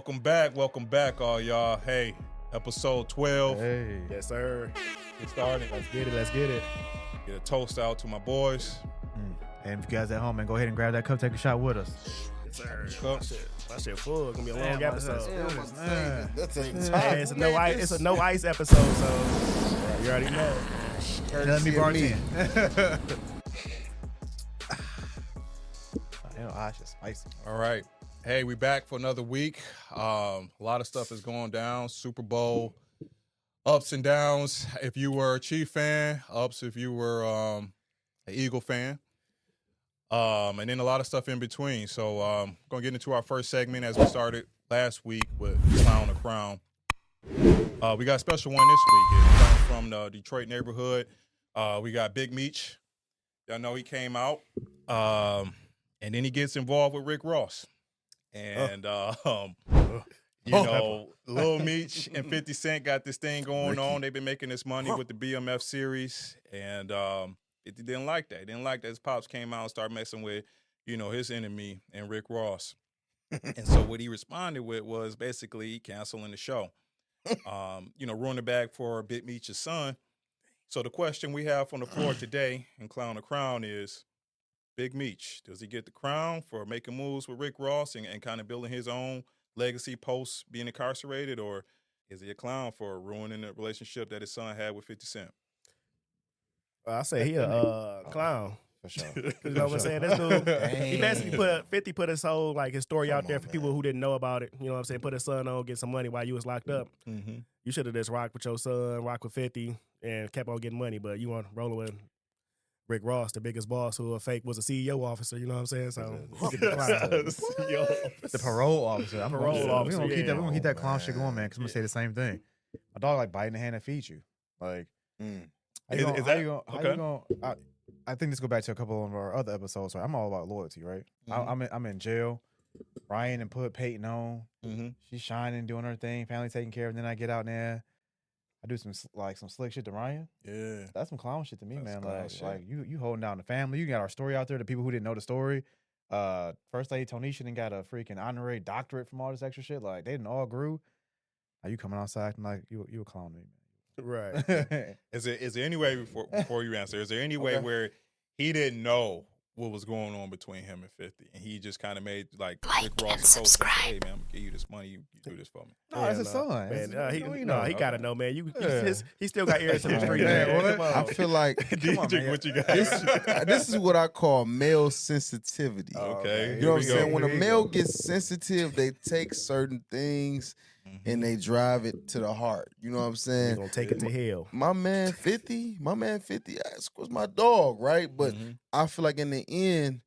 Welcome back, all y'all. Hey, episode 12. Hey. Yes, sir. Get started. Let's get it. Get a toast out to my boys. And if you guys at home, man, go ahead and grab that cup, take a shot with us. Yes, sir. Cup. My shit full. It's gonna be a long Damn, episode. That's It's a no ice episode, so you already know. Let me bartend. Damn, ice is spicy. All right. Hey, we back for another week. A lot of stuff is going down. Super Bowl, ups and downs. If you were a Chief fan, ups if you were an Eagle fan. And then a lot of stuff in between. So going to get into our first segment as we started last week with Clown or Crown. We got a special one this week. It comes from the Detroit neighborhood. We got Big Meech. Y'all know he came out. And then he gets involved with Rick Ross. And, Lil Meech and 50 Cent got this thing going on. They've been making this money with the BMF series. And it didn't like that. He didn't like that his pops came out and started messing with, his enemy and Rick Ross. And so what he responded with was basically canceling the show. Ruin the bag for Big Meech's son. So the question we have on the floor today in Clown or Crown is, Big Meech, does he get the crown for making moves with Rick Ross and kind of building his own legacy post being incarcerated, or is he a clown for ruining the relationship that his son had with 50 Cent? I say he a clown. For sure. You know what I'm saying? This dude, he basically put his whole his story out there for people who didn't know about it. You know what I'm saying? Put his son on, get some money while you was locked up. Mm-hmm. You should have just rocked with your son, rocked with 50, and kept on getting money. But you want rolling with Rick Ross, the biggest boss, who was a CEO officer. You know what I'm saying? So The parole officer. Officer. We're gonna keep that clown shit going, man. Because I'm gonna say the same thing. My dog like biting the hand that feeds you. Like, I think this go back to a couple of our other episodes. So I'm all about loyalty, right? Mm-hmm. I'm in jail. Ryan and put Peyton on. Mm-hmm. She's shining, doing her thing, family taking care of. And then I get out there. I do some slick shit to Ryan. Yeah, that's some clown shit to me, man. Like you holding down the family. You got our story out there. The people who didn't know the story. First lady Tonisha done got a freaking honorary doctorate from all this extra shit. Like they didn't all grew. Are you coming outside and like you a clown to me, Right. man? Is there any way before you answer? Is there any way where he didn't know what was going on between him and 50, and he just kind of made like Rick Ross and subscribe? Hey man, I'm gonna give you this money. You do this for me. No, it's his son. Man, he gotta know, man. He still got ears to the street, Yeah, man. well, I feel like What you got? this is what I call male sensitivity. Okay, You know what I'm here we saying? go. When a male gets sensitive, they take certain things and they drive it to the heart. You know what I'm He's saying? gonna take it to hell. My man 50 was my dog, right? But I feel like in the end,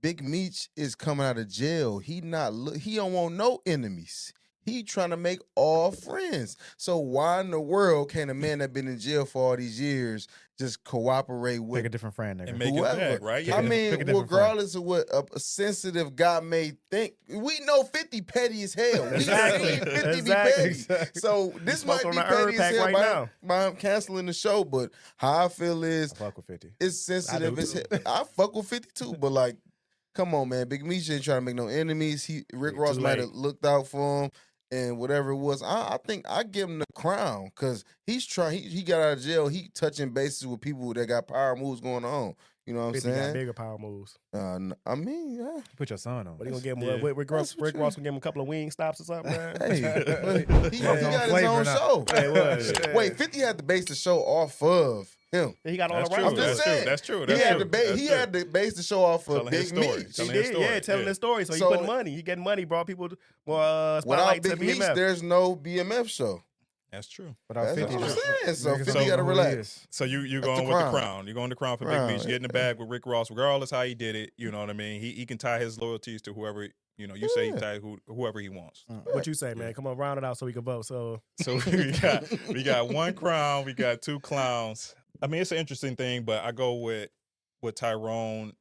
Big Meech is coming out of jail. He don't want no enemies. He trying to make all friends. So why in the world can a man that been in jail for all these years just cooperate with Pick a different friend, nigga. And make it whoever? back, right? I Yeah. mean, regardless of what a sensitive guy may think, we know 50 petty as hell. We Exactly. seen 50 Exactly. be petty. So this might smoking be on the herb petty as pack hell right now. by him canceling the show, but how I feel is I fuck with 50. it's sensitive I do as too. hell. I fuck with 50 too, but like, come on, man. Big Meech ain't trying to make no enemies. Rick Ross might have looked out for him. And whatever it was, I think I give him the crown because he's trying. He got out of jail. He touching bases with people that got power moves going on. You know what I'm 50 got saying? bigger power moves. I mean, yeah. Put your son on. But he gonna give him Yeah. Rick Ross gonna give him a couple of wing stops or something, man. Hey, he Yeah, got his flavor own now. show. Hey, what? Wait, 50 had to base the show off of him. He got all That's the true. right. I'm just That's saying. true. That's true. He That's had true. to That's he true. had to base the show off of Telling his Big story. Meech. Telling He his did, story. yeah, telling Yeah. his story. So, So- he putting money. He getting money, brought people more Without spotlight to Big Meech, BMF. there's no BMF show. That's true. Without That's 50, what I'm saying. So niggas 50 don't got to know who he relax. is. So you That's going the with the crown. crown? You going the crown for Crown. Big Meech? Get in the bag with Rick Ross, regardless how he did it. You know what I mean? He can tie his loyalties to whoever you say he tie whoever he wants. What you say, man? Come on, round it out so we can vote. So So we got one crown, we got two clowns. I mean, it's an interesting thing, but I go with what Tyrone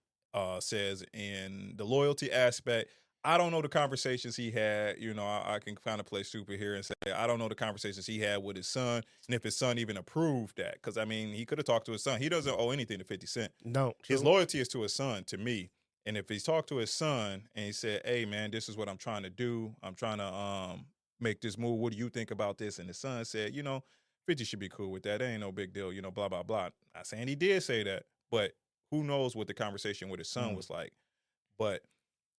says in the loyalty aspect. I don't know the conversations he had. I can kind of play stupid here and say I don't know the conversations he had with his son, and if his son even approved that. Because I mean, he could have talked to his son. He doesn't owe anything to 50 Cent. no, His loyalty is to his son. To me, And if he's talked to his son and he said, hey, man, this is what I'm trying to do. I'm trying to make this move. What do you think about this? And the son said, 50 should be cool with that. It ain't no big deal, blah, blah, blah. Not saying he did say that, but who knows what the conversation with his son was like. But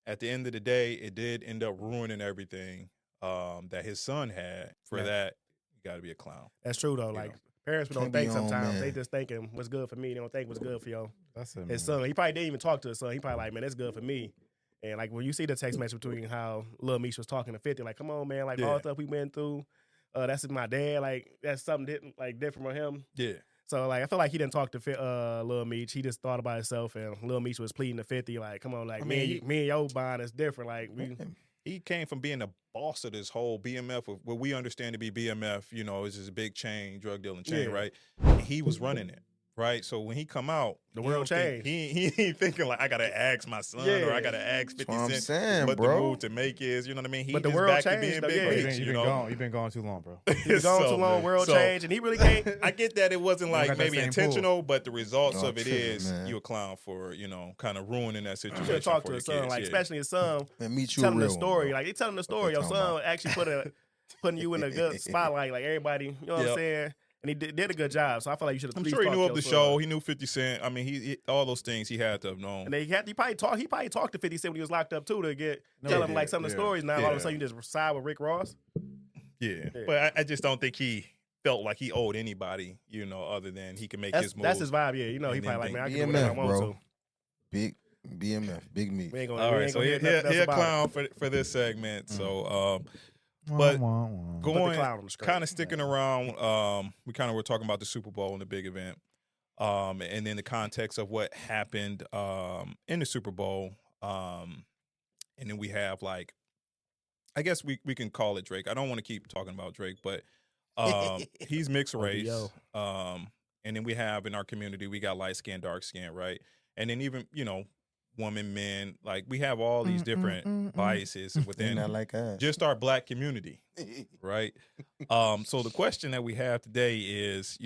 at the end of the day, it did end up ruining everything that his son had. For that, you got to be a clown. That's true, though. Like, parents don't Can't be think on, sometimes. man. They just thinking what's good for me. They don't think what's good for That's it, his man. son. He probably didn't even talk to his son. He probably like, man, that's good for me. And, like, when you see the text message between how Lil Meech was talking to 50, like, come on, man, like, all the stuff we went through, that's my dad. Like, that's something different from him. Yeah. So, like, I feel like he didn't talk to Lil Meech. He just thought about himself, and Lil Meech was pleading to 50, like, come on, like, me and your bond is different. Like, he came from being the boss of this whole BMF, of what we understand to be BMF, it's just a big chain, drug dealing chain, right? And he was running it, right? So when he come out, the world changed. He ain't thinking like, I got to ask my son or I got to ask 50 what I'm Cent saying, what bro. the move to make is, you know what I mean? He But the just world back changed, to being though, big yeah. Meech, You've been gone too long, bro. He's gone too long, world changed, and he really can't. I get that it wasn't You don't like got that maybe same intentional, but the results No, of it tripping, is man. you a clown for, kind of ruining that situation. You should talk for to your his son, kids, like, yeah. especially his son. Man, Meech, you Telling a the real story, one, bro. like they telling the What story. they Your talking son about? actually putting you in a good spotlight, like everybody. You know what I'm saying? And he did a good job. So I feel like you should have. I'm sure he knew of the show. He knew 50 Cent. I mean, he all those things he had to have known. And he probably talked to 50 Cent when he was locked up too to tell him like some of the stories. Now all of a sudden you just side with Rick Ross. Yeah. But I just don't think he felt like he owed anybody, other than he can make his move. That's his vibe. Yeah, he And probably like, man, I can do BMF, whatever I want bro. to. Big BMF, Big Meech. We ain't gonna, All we right, ain't so gonna he hear nothing else a about clown it. for this segment. So, but Put the going clown on the screen. kind of sticking around, we kind of were talking about the Super Bowl and the big event, and then the context of what happened in the Super Bowl, and then we have like, I guess we can call it Drake. I don't want to keep talking about Drake, but he's mixed race. And then we have in our community, we got light skin, dark skin, right? And then even, women, men, like we have all these different biases They within not like us. just our black community, right? So the question that we have today is,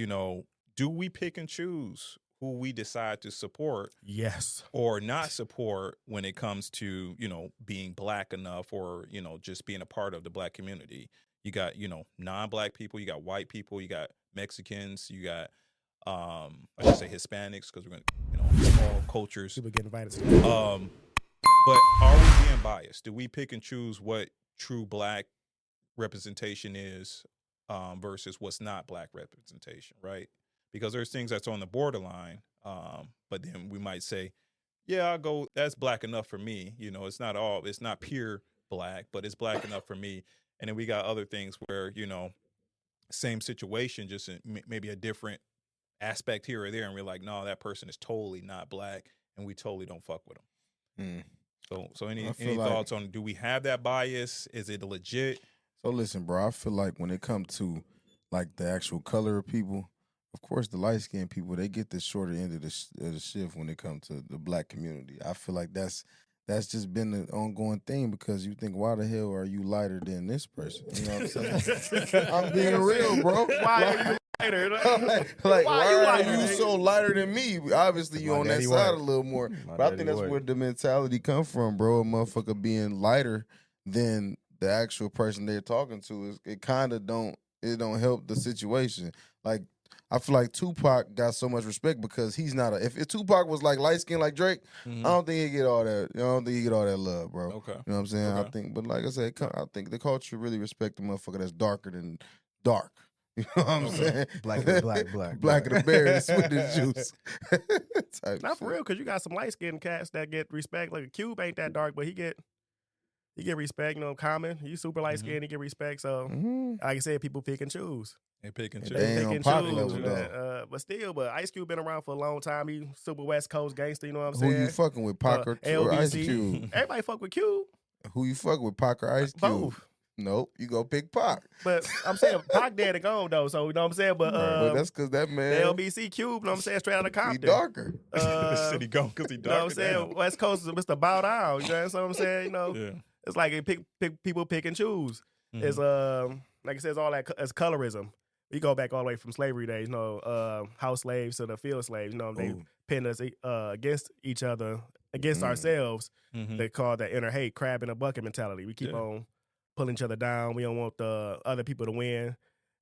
do we pick and choose who we decide to support Yes. or not support when it comes to, being black enough or, just being a part of the black community? You got, non-black people, you got white people, you got Mexicans, you got, I should say Hispanics, because we're going to, all cultures. People get invited to But are we being biased? Do we pick and choose what true black representation is versus what's not black representation, right? Because there's things that's on the borderline, but then we might say, yeah, I'll go, that's black enough for me. It's not pure black, but it's black enough for me. And then we got other things where, same situation, just in maybe a different aspect here or there, and we're like, no, that person is totally not black, and we totally don't fuck with them. So any thoughts on, do we have that bias? Is it legit? So listen, bro, I feel like when it comes to like the actual color of people, of course the light skinned people, they get the shorter end of the shift when it comes to the black community. I feel like that's just been an ongoing thing, because you think, why the hell are you lighter than this person? You know what I'm saying? I'm being real, bro. Why are you lighter? Like, why are lighter? you so lighter than me? Obviously, you My on that daddy side white. a little more. My But I daddy think that's white. where the mentality come from, bro. A motherfucker being lighter than the actual person they're talking to, it kind of don't help the situation. Like, I feel like Tupac got so much respect because he's not if Tupac was like light skinned like Drake, I don't think he'd get all that. I don't think he'd get all that love, bro. Okay. You know what I'm saying? Okay. I think, but like I said, I think the culture really respect the motherfucker that's darker than dark. You know what I'm saying? Blacker Blacker the berries with the juice. Type Not for shit. real, because you got some light skinned cats that get respect. Like Cube ain't that dark, but he get respect. Common. He's super light skinned. He get respect. So Mhm. like I said, people pick and choose. They pick and They choose. They ain't pick on and Pac choose, level, man. But Ice Cube been around for a long time. He super West Coast gangster. You know what I'm Who saying? you fucking with, Pac or Ice LBC. Cube? Everybody fuck with Cube. Who you fucking with, Pac or Ice Cube? Both. Nope, you go pick Pac. But I'm saying Pac dead and gone though. So you know what I'm saying. But But that's because that the man, LBC Cube. You know what I'm saying? Straight out of he Compton. darker. The city gone because he You know what I'm darker. saying? West Coast is Mr. Bow Down. You know what I'm saying? Yeah. It's like people pick and choose. It's like it says all that as colorism. We go back all the way from slavery days. House slaves to the field slaves. They pinned us against each other against ourselves. Mhm. They call that inner hate, crab in a bucket mentality. We keep on pulling each other down. We don't want the other people to win.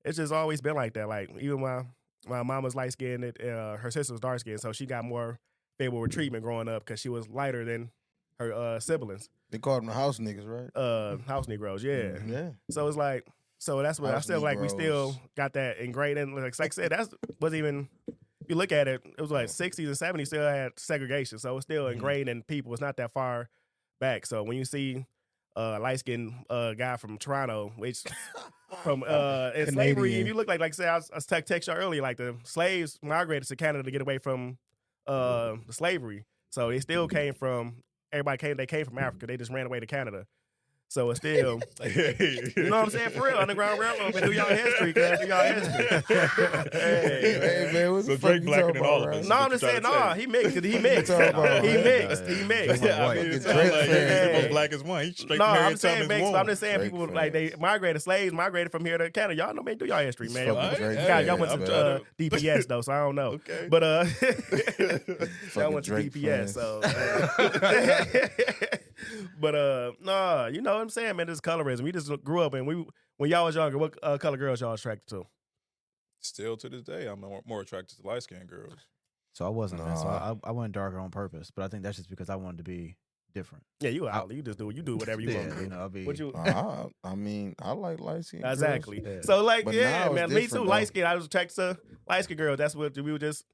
It's just always been like that. Like even my mom was light skinned, her sister was dark skinned, so she got more favorable treatment growing up because she was lighter than her siblings. They called them the house niggas, right? House Negroes, yeah. Yeah. So it's like, so that's what I House feel like we still Negroes. got that ingrained in. Like I said, that wasn't even. If you look at it, it was like 60s and 70s still had segregation, so it's still ingrained in people. It's not that far back. So when you see a light skinned guy from Toronto, which from in slavery, if you look like I said, I was text you earlier, like the slaves migrated to Canada to get away from the slavery. So they still came from. They came from Africa. They just ran away to Canada. So it's still, you know what I'm saying? For real, Underground Railroad, man, do y'all history, cuz. Do y'all history. Hey, man, what So the fuck Drake you blacker talking than all about, of right? us. No, what I'm you just saying, trying to nah, say. he mixed. He mixed. talking about, He right? mixed. He That's mixed. my I boy. mean, it Drake sounds like fan. he's the most black as one. He's straight No, from Harriet I'm saying Tubman's mixed. womb. But I'm just saying Drake people like they fans. migrated, slaves migrated from here to Canada. Y'all know, man, do y'all history, He's man. fucking Drake God, y'all fans, went I'm to trying to- DPS though, so I don't know. Okay. But y'all Fucking went to Drake DPS, fans. so. But nah, you know what I'm saying, man. This is colorism. We just grew up and when y'all was younger, what color girls y'all attracted to? Still to this day, I'm more attracted to light skinned girls. So I wasn't, man. So Nah. I went darker on purpose, but I think that's just because I wanted to be different. Yeah, you out. You just do whatever you want. Yeah, you know, I'll be. What you? I mean, I like light skin. Exactly. Yeah. So like, But yeah, now it's man, me too. different, Light though. skin. I was attracted to light skin girls. That's what we were just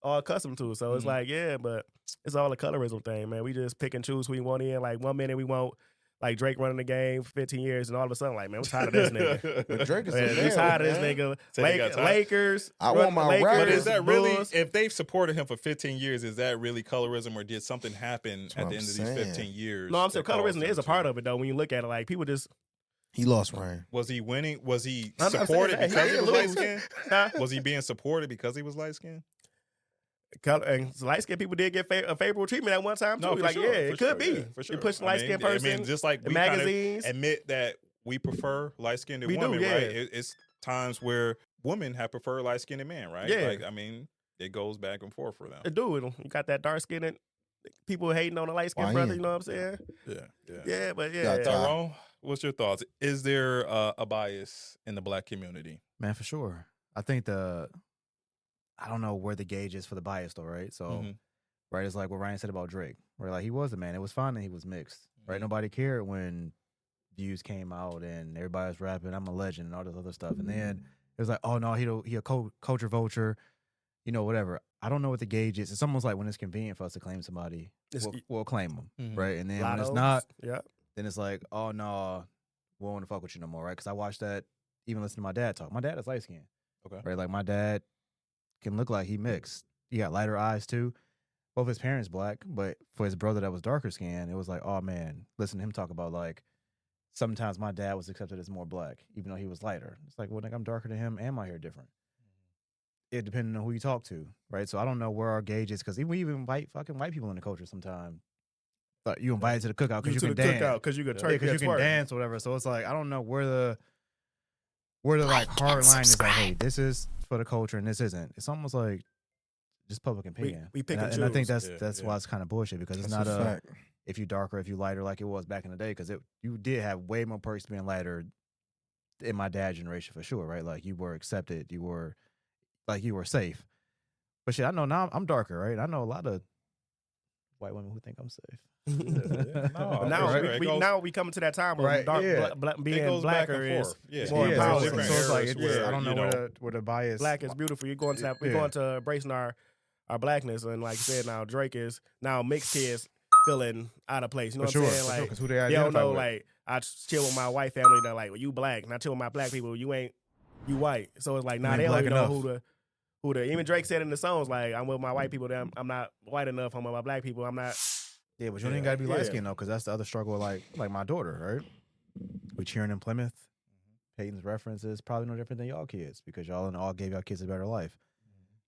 all accustomed to. So it's Mhm. like, yeah, but it's all a colorism thing, man. We just pick and choose who we want in. Like 1 minute we want like Drake running the game for 15 years, and all of a sudden, like, man, we're tired of this nigga. But Drake is a Man, we male, tired of this man. nigga. So they got tired. Lakers. I want my Lakers, But rappers. is that really, Bulls. if they've supported him for 15 years, is that really colorism, or did something happen That's at what the I'm end of saying. these 15 years? No, I'm saying that caused colorism him is a to- part of it though. When you look at it, like people just He lost Ryan. Was he winning? Was he I'm not saying supported that. because he didn't was light lose. skinned? Huh? Was he being supported because he was light skinned? And light skinned people did get a favorable treatment at one time too. No, for like, sure, yeah, for it sure, could be. yeah, for sure. You push a I light skinned mean, person. I mean, just like in we kind of magazines. admit that we prefer light skinned We do, women, yeah. right? It's times where women have preferred light skinned men, right? Yeah. Like, I mean, it goes back and forth for them. It do. You got that dark skinned people hating on the light skinned Why brother. ain't? You know what I'm saying? Yeah, Yeah, but Got yeah. time. Tyrone, what's your thoughts? Is there a bias in the black community? Man, for sure. I think I don't know where the gauge is for the bias though, right? So, Mhm. right, it's like what Ryan said about Drake, right? Like he was a man. It was fine that he was mixed, right? Mhm. Nobody cared when views came out and everybody was rapping, I'm a legend and all this other stuff. And then it was like, oh no, he a culture vulture, you know, whatever. I don't know what the gauge is. It's almost like when it's convenient for us to claim somebody, we'll claim them, Mhm. right? And then when it's Lottos. not, Yeah. then it's like, oh no, we don't want to fuck with you no more, right? Because I watched that, even listen to my dad talk. My dad is light skinned. Okay. Right? Like my dad can look like he mixed. He got lighter eyes too. Both his parents black, but for his brother that was darker skinned, it was like, oh man, listen to him talk about like sometimes my dad was accepted as more black, even though he was lighter. It's like, well, I'm darker than him and my hair different. It depending on who you talk to, right? So I don't know where our gauge is because we even invite fucking white people in the culture sometimes. But you invite to the cookout because you to can the dance. cookout because you could Yeah, because you can dance or whatever. So it's like I don't know where the like hard line is like, hey, this is for the culture and this isn't. It's almost like just public opinion. we pick and, and and I think choose. that's why it's kind of bullshit because it's That's not a fact. if you darker, if you lighter like it was back in the day because you did have way more perks being lighter in my dad's generation for sure, right? Like you were accepted, you were safe. But shit, I know now I'm darker, right? I know a lot of white women who think I'm safe. No, But now, for sure. It goes- now we coming to that time where Right, dark, yeah. being goes back blacker and is forth. Yeah. more Yeah, empowering. so different So it's like eras I don't know where, where the bias. Black is beautiful. You're going to we're Yeah. going to embracing our blackness, and like you said, now Drake is now mixed kids feeling out of place. You know for what sure, I'm saying? Like because who they they don't identify know. with. Like I chill with my white family. They're like, well, you black, and I chill with my black people. You white. So it's like now ain't they don't black even know enough. who the even Drake said in the songs like I'm with my white people. I'm not white enough. I'm with my black people. I'm not. Yeah, but you Yeah. ain't gotta be light Yeah. skinned though, because that's the other struggle. Like my daughter, right? We cheering in Plymouth. Peyton's references probably no different than y'all kids because y'all all gave y'all kids a better life.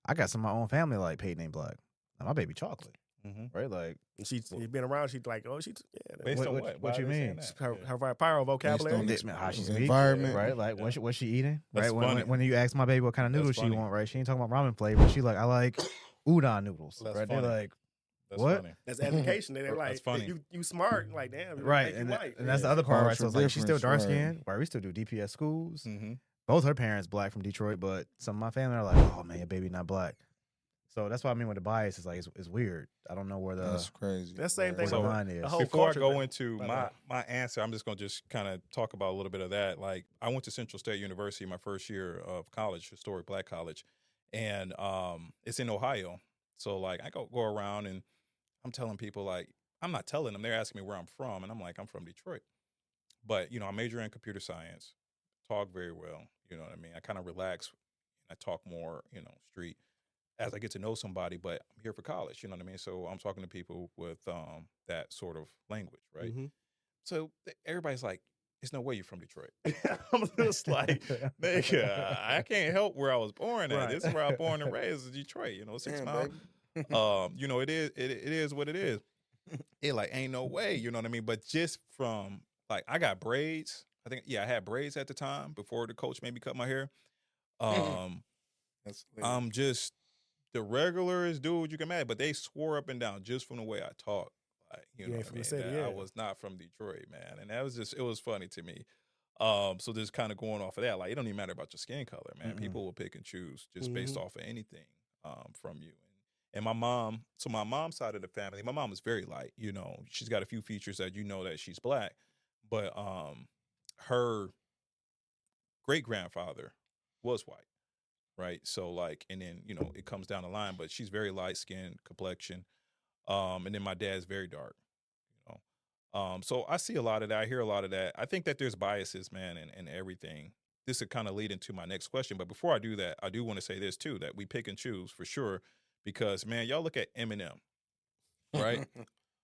I got some of my own family like Peyton ain't black. Now, my baby chocolate, Mhm. right? Like She's been around. She's like, oh, she's Based on what what? what Why you are they saying mean? that? her pyro vocabulary. on this, how she the speak, environment. right? Like what's she eating, That's right? funny. When you ask my baby what kind of That's noodles she funny. want, right? She ain't talking about ramen flavor. She like I like udon noodles, That's right? funny. They're like That's What? funny. That's education. They're like, That's funny. You smart. Like, damn. Right, You and, white. and that's the other part, right? So it's like she's still Cultural dark difference, skinned. Right, we still do DPS schools. Mm-hmm. Both her parents black from Detroit, but some of my family are like, oh man, your baby not black. So that's what I mean with the bias. Is like it's weird. I don't know where the That's crazy. That's the same where thing. the So, line is. the whole Before I culture go thing. into My my answer, I'm just going to just kind of talk about a little bit of that. Like, I went to Central State University my first year of college, historic black college, and it's in Ohio. So, like, I go around and I'm telling people, like, I'm not telling them. They're asking me where I'm from, and I'm like, I'm from Detroit. But, you know, I major in computer science, talk very well. You know what I mean? I kind of relax. I talk more, you know, street as I get to know somebody, but I'm here for college. You know what I mean? So I'm talking to people with that sort of language, right? Mhm. So everybody's like, "There's no way you're from Detroit." I'm just like, nigga, I can't help where I was born at. Right. This is where I was born and raised, is Detroit. You know, 6 Damn, Mile. baby. You know, it is what it is. It like ain't no way. You know what I mean? But just from like, I got braids. I think I had braids at the time before the coach made me cut my hair. That's I'm just the regularest dude you can imagine, but they swore up and down just from the way I talk. Like, you You know ain't what I from mean? the city, That yeah. I was not from Detroit, man. And that was just, it was funny to me. So just kind of going off of that, like, it don't even matter about your skin color, man. Mm-mm. People will pick and choose just based Mhm. off of anything from you. And my mom, so my mom's side of the family, my mom is very light, you know, she's got a few features that you know that she's black, but her great grandfather was white. Right. So like, and then, you know, it comes down the line, but she's very light skinned complexion. And then my dad's very dark, you know. So I see a lot of that. I hear a lot of that. I think that there's biases, man, and everything. This would kind of lead into my next question. But before I do that, I do want to say this too, that we pick and choose for sure. Because man, y'all look at Eminem, right?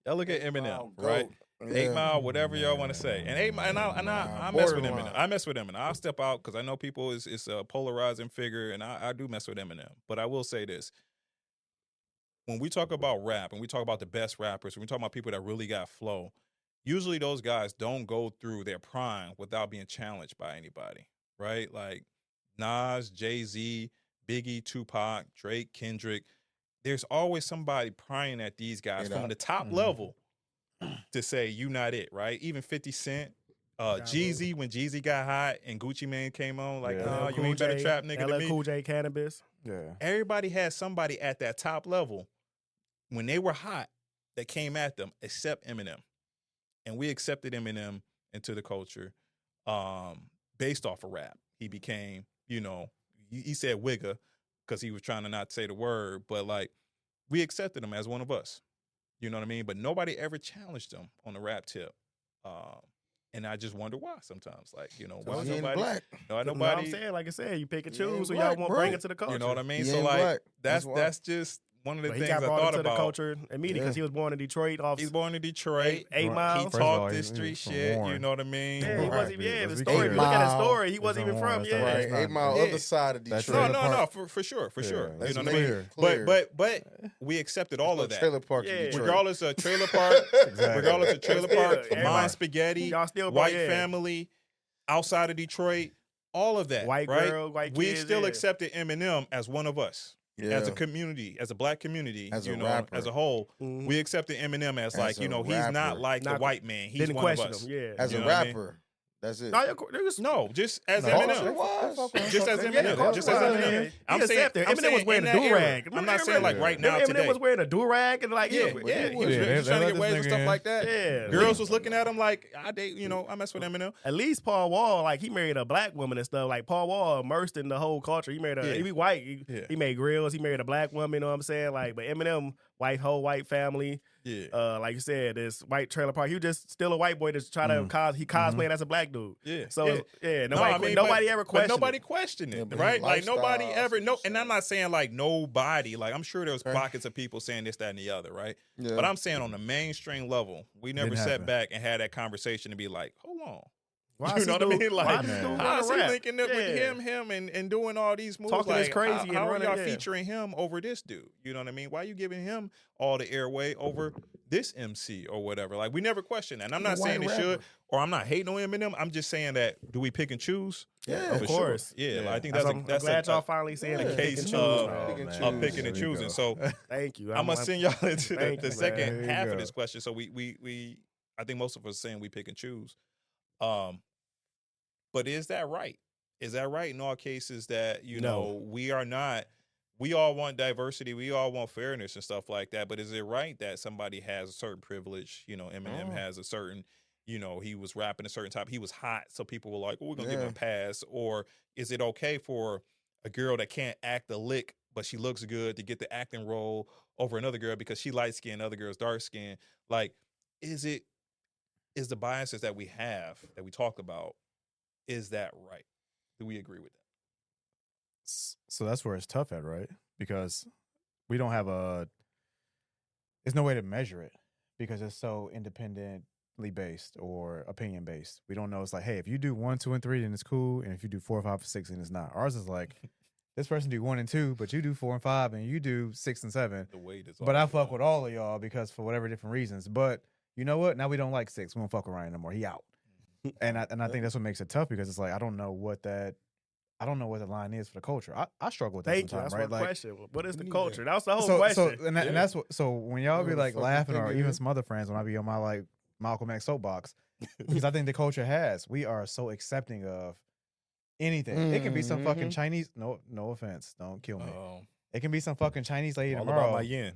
Y'all look at Eminem, right? 8 Mile, whatever y'all want to say, and 8 Mile, and I mess with Eminem. I mess with Eminem. I'll step out because I know people is a polarizing figure, and I do mess with Eminem. But I will say this: when we talk about rap, and we talk about the best rappers, when we talk about people that really got flow, usually those guys don't go through their prime without being challenged by anybody, right? Like Nas, Jay-Z, Biggie, Tupac, Drake, Kendrick. There's always somebody prying at these guys from the top level to say you not it, right? Even 50 Cent, Jeezy, when Jeezy got hot and Gucci Mane came on, like, Yeah. nah, you ain't better trap nigga than me. Cool J Cannabis. Yeah. Everybody had somebody at that top level when they were hot that came at them, except Eminem. And we accepted Eminem into the culture based off of rap. He became, you know, he said wigger because he was trying to not say the word, but like we accepted him as one of us. You know what I mean? But nobody ever challenged him on the rap tip. And I just wonder why sometimes. Like, you know, why was He ain't nobody, black. nobody, I'm saying, like I said, you pick and He ain't choose who black, y'all want to bro. bring into the culture. you know what I mean? He So ain't like black. that's That's why. just one of the But he things got I brought thought into about. the culture immediately because he was born in Detroit. Off He's born in Detroit. 8 Right. Mile. He First of all, talked he- this he street was from shit. You Warren. know what I mean? Yeah, he Right. wasn't even. Yeah, Let's the be story. clear. If you look at his 8 Mile. story, he wasn't He's even from from. Warren. Yeah, That's Right, not- 8 Mile, Yeah. other side of That's Detroit. No, for sure. Yeah, You let's know what I make mean? it clear. But we accepted all of that. Trailer park Yeah. in Detroit. Regardless of trailer park, Exactly. regardless of trailer Still, park, everybody- Mine Spaghetti, y'all still brought- White yeah. Family, outside of Detroit, all of that. White right? girl, white we kids, still yeah. accepted Eminem as one of us. As a Yeah. community, as a black community, As a you know, rapper. as a whole, Mhm. we accepted Eminem as like, As you a know, he's not rapper. like the Not- white man. He's didn't one of question us. him. Yeah. As You a know what I mean? rapper. That's it. No, there was No, just as No, Eminem. culture-wise. Just as Yeah, Eminem. culture Just as wise, Eminem. yeah. I'm He saying, accepted. I'm Eminem saying was wearing in a that era. do-rag. I'm not saying like right now Eminem today. was wearing a do-rag and like, Yeah, he was, yeah, he he was- was Yeah, trying to they get let waves this and nigga stuff in. like that. Yeah. Girls was looking at him like, I date, you know, I mess with Eminem. At least Paul Wall, like he married a black woman and stuff. Like Paul Wall immersed in the whole culture. He married Yeah. he white. Yeah. He made grills. He married a black woman. You know what I'm saying? Like, but Eminem, whole white family. Yeah. Like you said, this white trailer park. He was just still a white boy that's trying to cosplaying as a black dude. Yeah. So yeah. nobody ever questioned. Nobody it. questioned Yeah, it, but right? his Like nobody lifestyle, ever. that's No, what I'm and I'm not saying like nobody. Like I'm sure there was Okay. pockets of people saying this, that, and the other, right? Yeah. But I'm saying on the mainstream level, we never Didn't sat happen. back and had that conversation to be like, hold on, Why You is know this what I dude- mean? why Like, this dude how is he wanna rap? linking up with Yeah. him, and doing all these moves? Talking this like, crazy how and are running, y'all yeah. featuring him over this dude? You know what I mean? Why are you giving him all the airway over this MC or whatever? Like, we never question that. And I'm He's a not saying white it should, rapper. or I'm not hating on Eminem. I'm just saying that, do we pick and choose? Yeah, Of For course. Sure. Yeah, like, I think I'm that's glad y'all a finally saying yeah. it. case Pick and of- choose, man. Pick and man. choose. picking and Here we choosing. go. So Thank you. I'm gonna send y'all into Thank the you, second man. Here half you of go. this question. So we I think most of us saying we pick and choose. But is that right? Is that right in all cases that, you No. know, we are not, we all want diversity, we all want fairness and stuff like that, but is it right that somebody has a certain privilege? You know, Eminem has a certain, you know, he was rapping a certain type, he was hot, so people were like, oh, we're gonna give him a pass. Or is it okay for a girl that can't act a lick, but she looks good, to get the acting role over another girl because she light skinned, other girl's dark skinned? Like, is the biases that we have, that we talk about, is that right? Do we agree with that? So that's where it's tough at, right? Because we don't have there's no way to measure it because it's so independently based or opinion based. We don't know. It's like, hey, if you do 1, 2, and 3, then it's cool, and if you do 4, 5, 6, then it's not. Ours is like, this person do 1 and 2, but you do 4 and 5, and you do 6 and 7. The weight is. But I fuck with all of y'all because for whatever different reasons. But you know what? Now we don't like 6. We don't fuck with Ryan no more. He out. And I think that's what makes it tough because it's like I don't know what the line is for the culture. I struggle with that Thank you. sometimes, That's right? my Like, question. What is the Yeah. culture? That was the whole so question. and that's what. So when y'all be Whatever like the fuck you laughing, think or it even is. some other friends when I be on my like Malcolm X soapbox, because I think the culture we are so accepting of anything. It can be some fucking Mhm. Chinese. No offense. Don't kill me. Oh, It can be some fucking Chinese lady all tomorrow about my yen.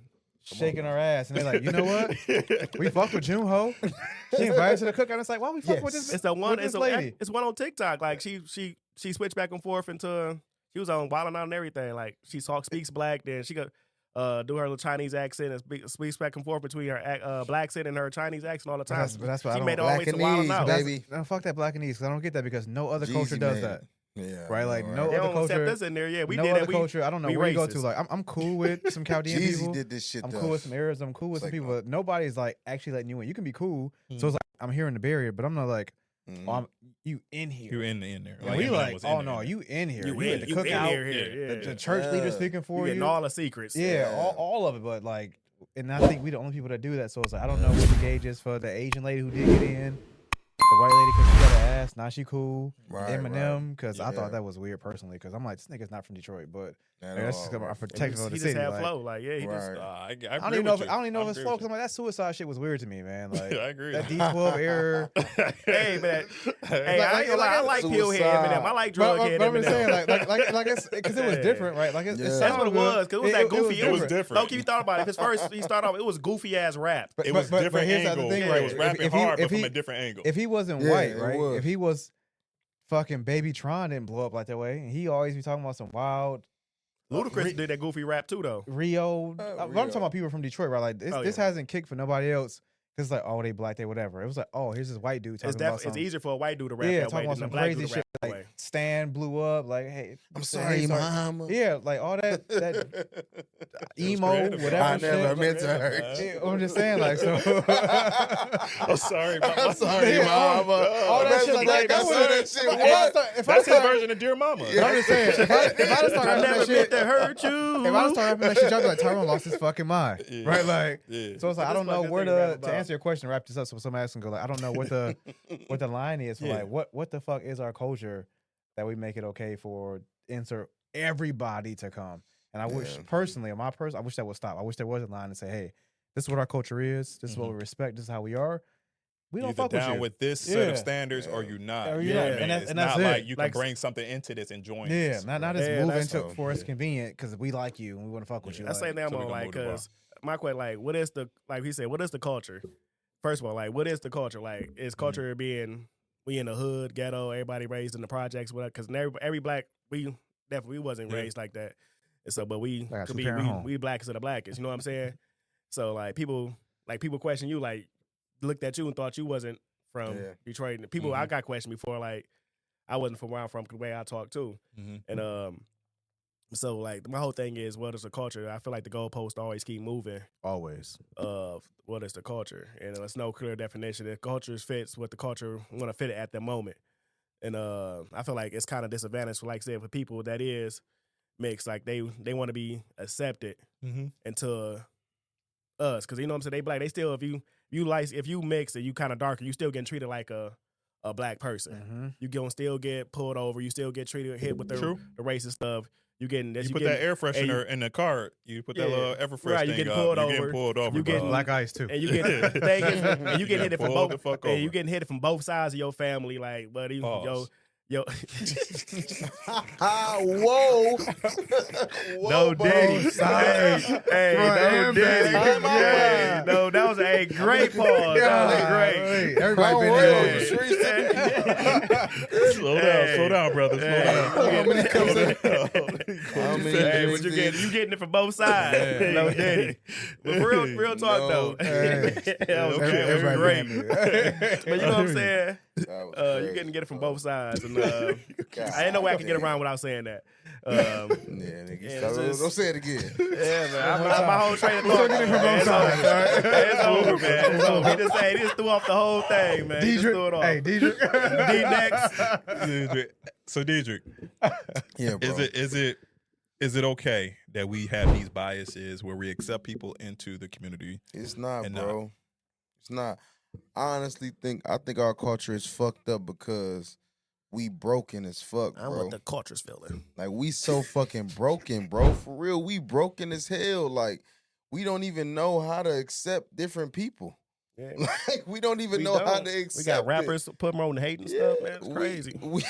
Come shaking on. her ass, and they're like, you know what? We fuck with Junho. She invited to the cookout. It's like, why we fuck with this? It's the one. with this It's lady. It's one on TikTok. Like she switched back and forth into. She was on Wild 'N Out and everything. Like she speaks black. Then she could do her little Chinese accent and speaks back and forth between her black accent and her Chinese accent all the time. But that's what I She don't. made it all the way to Wild 'N Blackanese, Out. baby. No, fuck that Blackanese, because I don't get that because no other culture Jeezy does made that. it. Yeah, Right, like, no They other don't culture- accept us in there. Yeah, we no did other that. culture. I don't know we where you go racist. to. Like, I'm cool with some Chaldean Jeezy people. did this shit. I'm to cool with us. some Arabs. I'm cool with It's some like, people. But nobody's like actually letting you in. You can be cool. Mm. So it's like I'm hearing the barrier, but I'm not like, Mhm. oh, You in there? And we Eminem like, was in oh there, no, in there. you in here? You You in at the you in cookout? here? Yeah. Yeah. The church leader speaking You for you. getting all the secrets. Yeah, Yeah. all of it. But like, and I think we the only people that do that. So it's like I don't know what the gauge is for the Asian lady who did get in. The white lady because she got an ass. Now she cool. Right, Eminem because I Yeah. thought that was weird personally because I'm like, this nigga's not from Detroit, but At that's all, just because right. I'm And protective of he the just city. had Like, flow. Like yeah, he just. Right. I I agree don't even know. with If, you. I don't even know if I it's agree flow with because I'm like that suicide shit was weird to me, man. Like you. I agree. that D12 error. Hey man, hey, Like- I ain't gonna lie, I like pill head Eminem. I like drug head But I'm just saying, Eminem. like it's because it was Yeah. different, right? Like it Yeah. sounded That's what it good. was, because it was that goofy. It was different. Low-key, you thought about it. His first, he started off, it was goofy ass rap. It was different here's the other angle. thing, Yeah, right? it was rapping hard, but from a different angle. If he wasn't Yeah, white, it right? was. If he was fucking Baby Tron didn't blow up like that way, and he always be talking about some wild Ludacris did that goofy rap too, though. Rio. I'm Rio. talking about people from Detroit, right? Like this, Oh, this yeah. hasn't kicked for nobody else. It's like, oh, they black, they whatever. It was like, oh, here's this white dude talking about It's something. easier for a white dude to rap Yeah, that way talking about than a some black crazy dude to shit. rap that Like way. Stan blew up. Like, hey, I'm say, sorry, hey, mama. Yeah, like all that emo, creative. whatever. I never shit. meant to hurt Yeah, I'm just saying, like, so. I'm sorry, I'm sorry, Yeah, mama. all that shit like that. I saw that shit. What? If I That's his start, version of Dear Mama. Yeah. I'm just saying, if I just start I rapping never that meant shit, to hurt you. if I just start rapping that shit, y'all be like, Tyrone lost his fucking mind, Yeah. right? Like, Yeah. so it's like I This don't know fucking where thing to rap to about. answer your question, wrap this up, so somebody else can go. Like, I don't know what the line is for Yeah. like what the fuck is our culture that we make it okay for insert everybody to come. And I wish Yeah. personally, on my person, I wish that would stop. I wish there was a line to say, hey, this is what our culture is. This is what we respect. This is how we are. We don't Either fuck with down you. with this set Yeah. of standards or you not. Or You you know not. what I mean? And that's- It's and that's not it. like you can Like- bring something into this and join Yeah, this. not just Yeah, move that's into so- for it's yeah. convenient because we like you and we want to fuck with Yeah. you. That's like, saying that so we more gonna like, move the bar. because my question, like, what is the, like he said, what is the culture? First of all, like, what is the culture? Like, is culture being, we in the hood, ghetto, everybody raised in the projects, whatever? Because every black, we definitely wasn't Yeah. raised like that. And so, but we Like a could be, two-parent home. we blackest of the blackest, you know what I'm saying? So, like, people question you, like, looked at you and thought you wasn't from Yeah. Detroit. And people, I got questioned before, like, I wasn't from where I'm from, the way I talk too. Mhm. And So like my whole thing is, what is the culture? I feel like the goalposts always keep moving. Always. Of what is the culture, and there's no clear definition. The culture fits what the culture want to fit it at the moment, and I feel like it's kind of disadvantage for, like I said, for people that is mixed, like they want to be accepted into us, because you know what I'm saying, they black, they still, if you mix and you kind of darker, you still getting treated like a black person. You gonna still get pulled over, you still get treated, hit with the racist stuff. You put that air freshener in the car. You put that little ever fresh thing getting up. pulled You over. getting pulled over. You getting black ice too. And you get the thing is, and you getting hit it from pulled both. the fuck And over. you getting hit from both sides of your family, like buddy, Pause. yo. Whoa. No Diddy. Hey, no Diddy. Hey, No, that was a great pause. That was great. Everybody been there. Slow down, brother. Slow down. Hey, but you getting it from both sides. No Diddy. But real talk though. That was great. But you know what I'm saying? You get it from both sides, and I ain't no way I can get around without saying that. Don't say it again. Yeah, man. My whole train of thought. It's over, man. It's over. He just threw off the whole thing, man. He just threw it off. Hey, Diedrich. D next. So, Diedrich, Yeah, bro. Is it okay that we have these biases where we accept people into the community? It's not, and bro. It's not. I honestly think our culture is fucked up because we broken as fuck, bro. I want the culture's feeling. Like, we so fucking broken, bro. For real, we broken as hell. Like, we don't even know how to accept different people. Yeah. Like, we don't even know how to accept. We got rappers put them on hate and stuff, man. It's crazy. We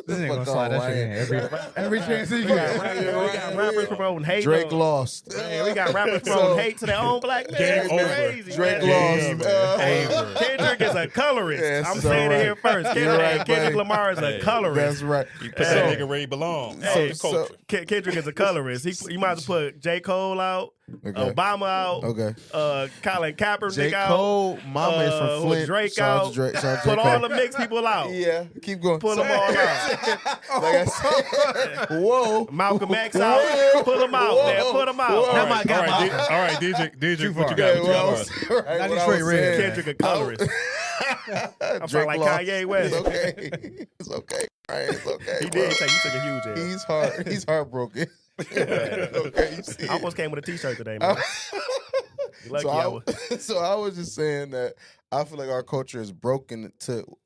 This ain't gonna slide that shit in every chance he We got. got rappers promoting hate. Drake lost. Man, we got rappers promoting hate to their own black man. Game It's over. crazy. Drake man. lost. Kendrick is a colorist. Yeah, I'm so saying right. it here first. You're right, Kendrick buddy. Lamar is a colorist. That's right. You put that nigga where he belongs. Hey, Out the culture. Kendrick is a colorist. You might as well put J. Cole out, Okay. Obama out, Okay. Colin Kaepernick J. out, Cole, mama is from Flint. Drake Shout out to out. Drake. Shout out to Put J. all Cole. the mixed people out. Yeah, keep going. Put them all out. Like I said, whoa. Malcolm X out. Whoa. Put them out, Whoa. man. Put them out. Whoa. Now my God, All right, Diedrich, what you far. got? Yeah, What you got? what I Detroit was Red. saying. Kendrick a colorist. I'm Drake sorry, like lost. Kanye West. It's okay. It's okay. Right? It's okay. He bro. did take. You took a huge L. He's heartbroken. Okay, you see. I almost came with a T-shirt today, man. You lucky I was. So I was just saying that I feel like our culture is broken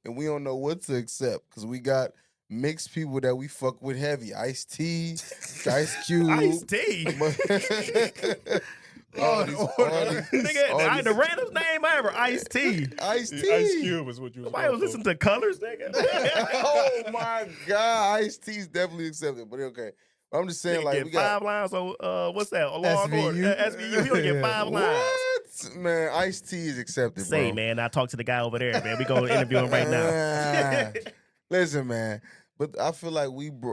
and we don't know what to accept because we got mixed people that we fuck with heavy. Ice-T, Ice Cube. Ice-T. all these, Nigga, the randomest name ever, Ice-T. Ice-T. Ice Cube is what you was Nobody was listening to Colors, nigga. Oh my God, Ice-T's definitely accepted, but okay. I'm just saying, Nigga like, get we got 5 lines on what's that? Law and Order. SVU. SVU. He don't get 5 lines. what? Man, Ice-T is accepted, bro. Say, man, I talked to the guy over there, man. We gonna interview him right now. Listen, man. But I feel like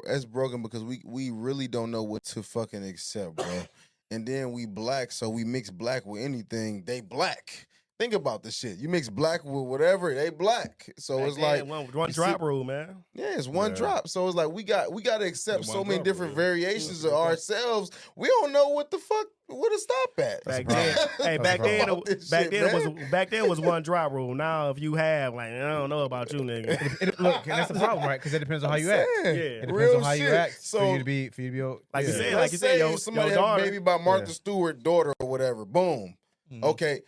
that's broken because we really don't know what to fucking accept, bro. And then we black, so we mix black with anything. They black. Think about the shit. You mix black with whatever, they black. So it's like one drop rule, man. yeah, it's one drop. So it's like we got to accept The so one many drop different rule. variations of ourselves. We don't know what the fuck where to stop at. Back then, hey, back then, About this back shit, then man. back then was one drop rule. Now, if you have, like, I don't know about you, nigga. Look, and that's the problem, right? Because it depends on how you act. Saying, Yeah. It depends real on how you shit. act So for you to be Like you said, let's say somebody your had daughter. a baby by Martha Yeah. Stewart daughter or whatever. Boom. Mhm. Okay.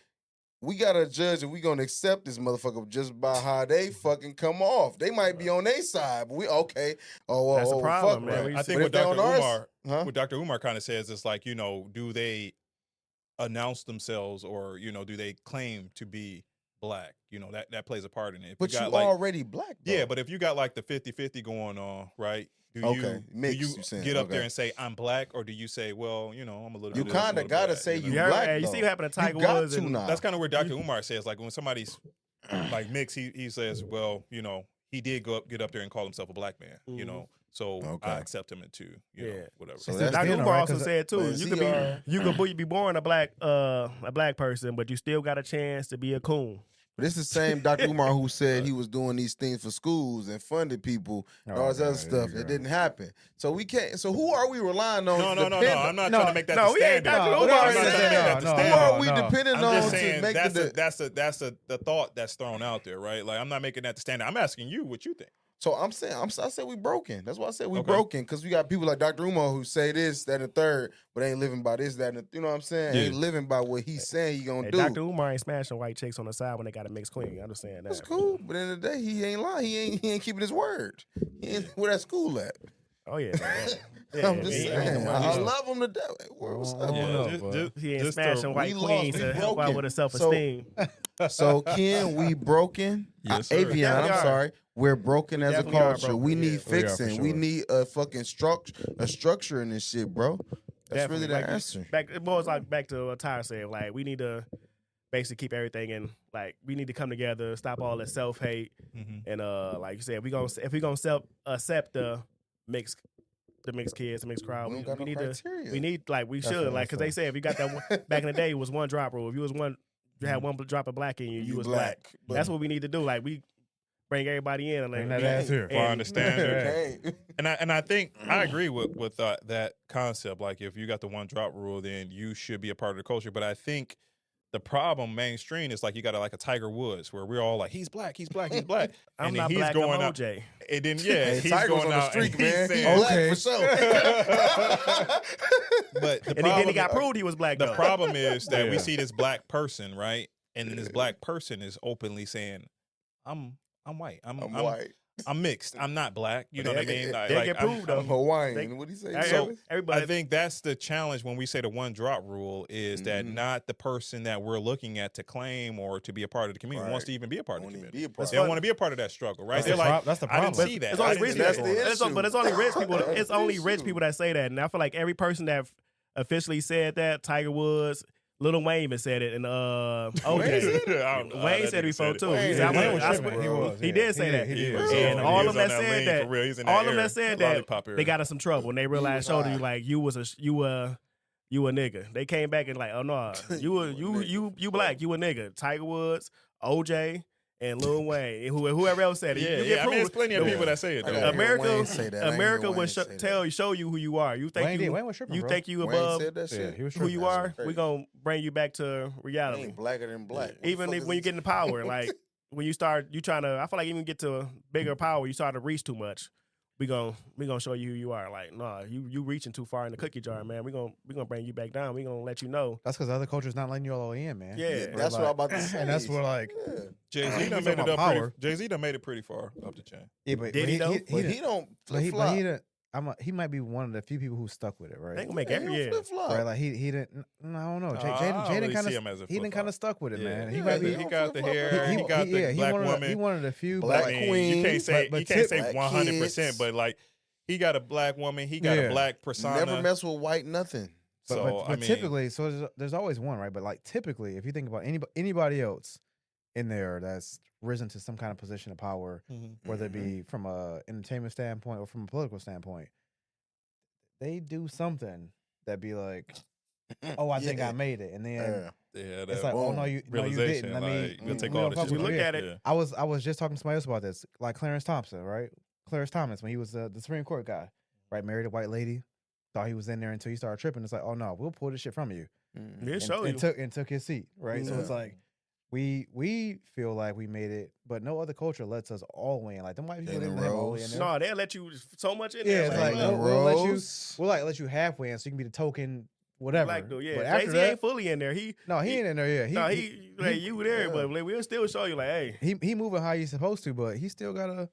We gotta judge and we gonna accept this motherfucker just by how they fucking come off. They might be on their side, but we okay. Oh, That's the problem, fuck, man. right. I think But what if they Dr. on ours- Umar, Huh? what Dr. Umar kind of says is like, do they announce themselves or, do they claim to be black? That plays a part in it. If But you got, like, already black, though. yeah, but if you got like the 50-50 going on, right? Do Okay, you, mixed, do you you saying, get up okay. there and say I'm black, or do you say, well, I'm a little? You this, kinda a little gotta bit that, say you You heard- black, hey, you see though. what happened to Tiger You got Woods? to and- now. That's kind of where Dr. Umar says, like when somebody's like mixed, he says, well, he did get up there and call himself a black man, Mhm. so Okay. I accept him into, whatever. So It's that's Dr. still Umar alright, also 'cause- said too, but you could be born a black person, but you still got a chance to be a coon. But it's the same Dr. Umar who said he was doing these things for schools and funded people and all this other stuff that didn't happen. So we can't. So who are we relying on? No. I'm not trying to make that no, the we ain't standard. Dr. I'm Umar not said trying to make that the Who standard. are we depending I'm on just to saying make that's the thought that's thrown out there, right? Like I'm not making that the standard. I'm asking you what you think. So I'm saying, I said we broken. That's why I said we Okay. broken, because we got people like Dr. Umar who say this, that, and the third, but ain't living by this, that, and the, you know what I'm saying? Yeah. Ain't living by what he's saying he gonna do. Dr. Umar ain't smashing white chicks on the side when they got a mixed queen. I understand that. That's cool, but in the day, he ain't lying. He ain't keeping his word. He ain't where that school at. Oh yeah. I'm just saying. I love him to death. What's up? He ain't just smashing white we queens lost, to we help out broken. with his self-esteem. So Ken, we broken. Yes, sir. Avion, Yeah, we I'm are. sorry. We're broken as a Definitely are culture. broken. We Yeah, need we are for fixing. We sure. need a fucking structure in this shit, bro. That's Definitely. really the Like, answer. It boils like back to what Tyler said. Like we need to basically keep everything in. Like we need to come together, stop all the self-hate, and like you said, if we gonna accept the mixed kids, the mixed crowd, We we don't got no need criteria. to. We need we That's should fair, like because they that's say if you got that one, back in the day it was one drop rule. If you was you had one drop of black in you, you was black. But That's what we need to do. Like we bring everybody in and Bring like, that ass here. I understand it. okay. And I think I agree with that concept. Like if you got the one drop rule, then you should be a part of the culture. But I think the problem mainstream is like you got like a Tiger Woods where we're all like he's black. I'm and not then he's black, going I'm out. OJ. And then Hey, he's Tiger's going on the out streak, and he's man. He saying, black for sure. but the And then he got proved he was black. The though. problem is that we Yeah. see this black person, right? And then this black person is openly saying, I'm white. I'm white. I'm mixed. I'm not black. You know what I mean? Like, They get I'm- proved, I'm though. Hawaiian. What do you say? So everybody, I think that's the challenge when we say the one drop rule is that not the person that we're looking at to claim or to be a part of the community wants to even be a part of the community. They don't want to be a part of that struggle, right? That's They're the like, that's the I problem. didn't see that. It's I only didn't rich see That's that. the people. issue. But it's only rich people. That's It's the only rich issue. people that say that. And I feel like every person that officially said that, Tiger Woods, Lil Wayne even said it, and OJ. Wayne said it before too. Wayne He said, was I tripping. swear- He was, He did say that. He did. And all of them that said that, all of them that that said that, lollipop era. they got in some trouble. And they realized, was showed you high. like you a nigga. They came back and like, oh no, you black, you a nigga. Tiger Woods, OJ, and Lil Wayne, and whoever else said it. You get I mean, there's proved. plenty of people that say it I though. gotta hear Wayne America, say that. I ain't hear America Wayne will say that. show you who you are. You think Wayne was tripping, you bro. think you Wayne above said that Yeah, shit. he was who tripping. you That's are. crazy. We gonna bring you back to He reality. ain't blacker than black. Even if, when you get into power, like when you trying to, I feel like even get to a bigger power, you start to reach too much. We gonna show you who you are. Like, nah, you reaching too far in the cookie jar, man. We gonna bring you back down. We gonna let you know. That's because the other culture's not letting you all the way in, man. Yeah. That's what I'm about to say. And that's what like. Yeah. Jay-Z He's done talking made it about up power. Jay-Z done made it pretty far up the chain. Yeah, but Did he though? But he don't But he, flip flop. he might be one of the few people who stuck with it, right? They gonna make every year. flip flop. Right, like he didn't. No, I don't know. I don't really Jaden kind see him as a of he didn't kind of stuck with it, man. He Yeah, might be. he He got the flip-flop. hair. He got the black woman. He one of the few Black but, I mean, queen, you can't say but you can't say black 100%, kids. but like he got a black woman, he got a Yeah. black persona. Never mess with white nothing. So I mean, typically, so there's always one, right? But like typically, if you think about anybody else in there that's risen to some kind of position of power, whether it be from a entertainment standpoint or from a political standpoint, they do something that be like, oh, I think I made it, and then Yeah. yeah, it's that like, oh no, you realization, didn't. I mean, like, we'll take we all don't this fuck shit with You you. look at it. Yeah. I was just talking to somebody else about this, like Clarence Thompson, right? Clarence Thomas, when he was the Supreme Court guy, right? Married a white lady, thought he was in there until he started tripping. It's like, oh no, we'll pull this shit from you. He'll And, show you. and took his seat, right? So it's like we feel like we made it, but no other culture lets us all the way in. Like them white people Jalen didn't let all the way in Rose. there. No, they'll let you so much in Yeah, there. it's like Jalen we'll let you halfway in, so you can be the token whatever. Black dude, yeah. But Jay-Z after that, ain't fully in there. He ain't in there. Yeah, you there, yeah. but we'll still show you like, hey, he moving how he's supposed to, but he still gotta,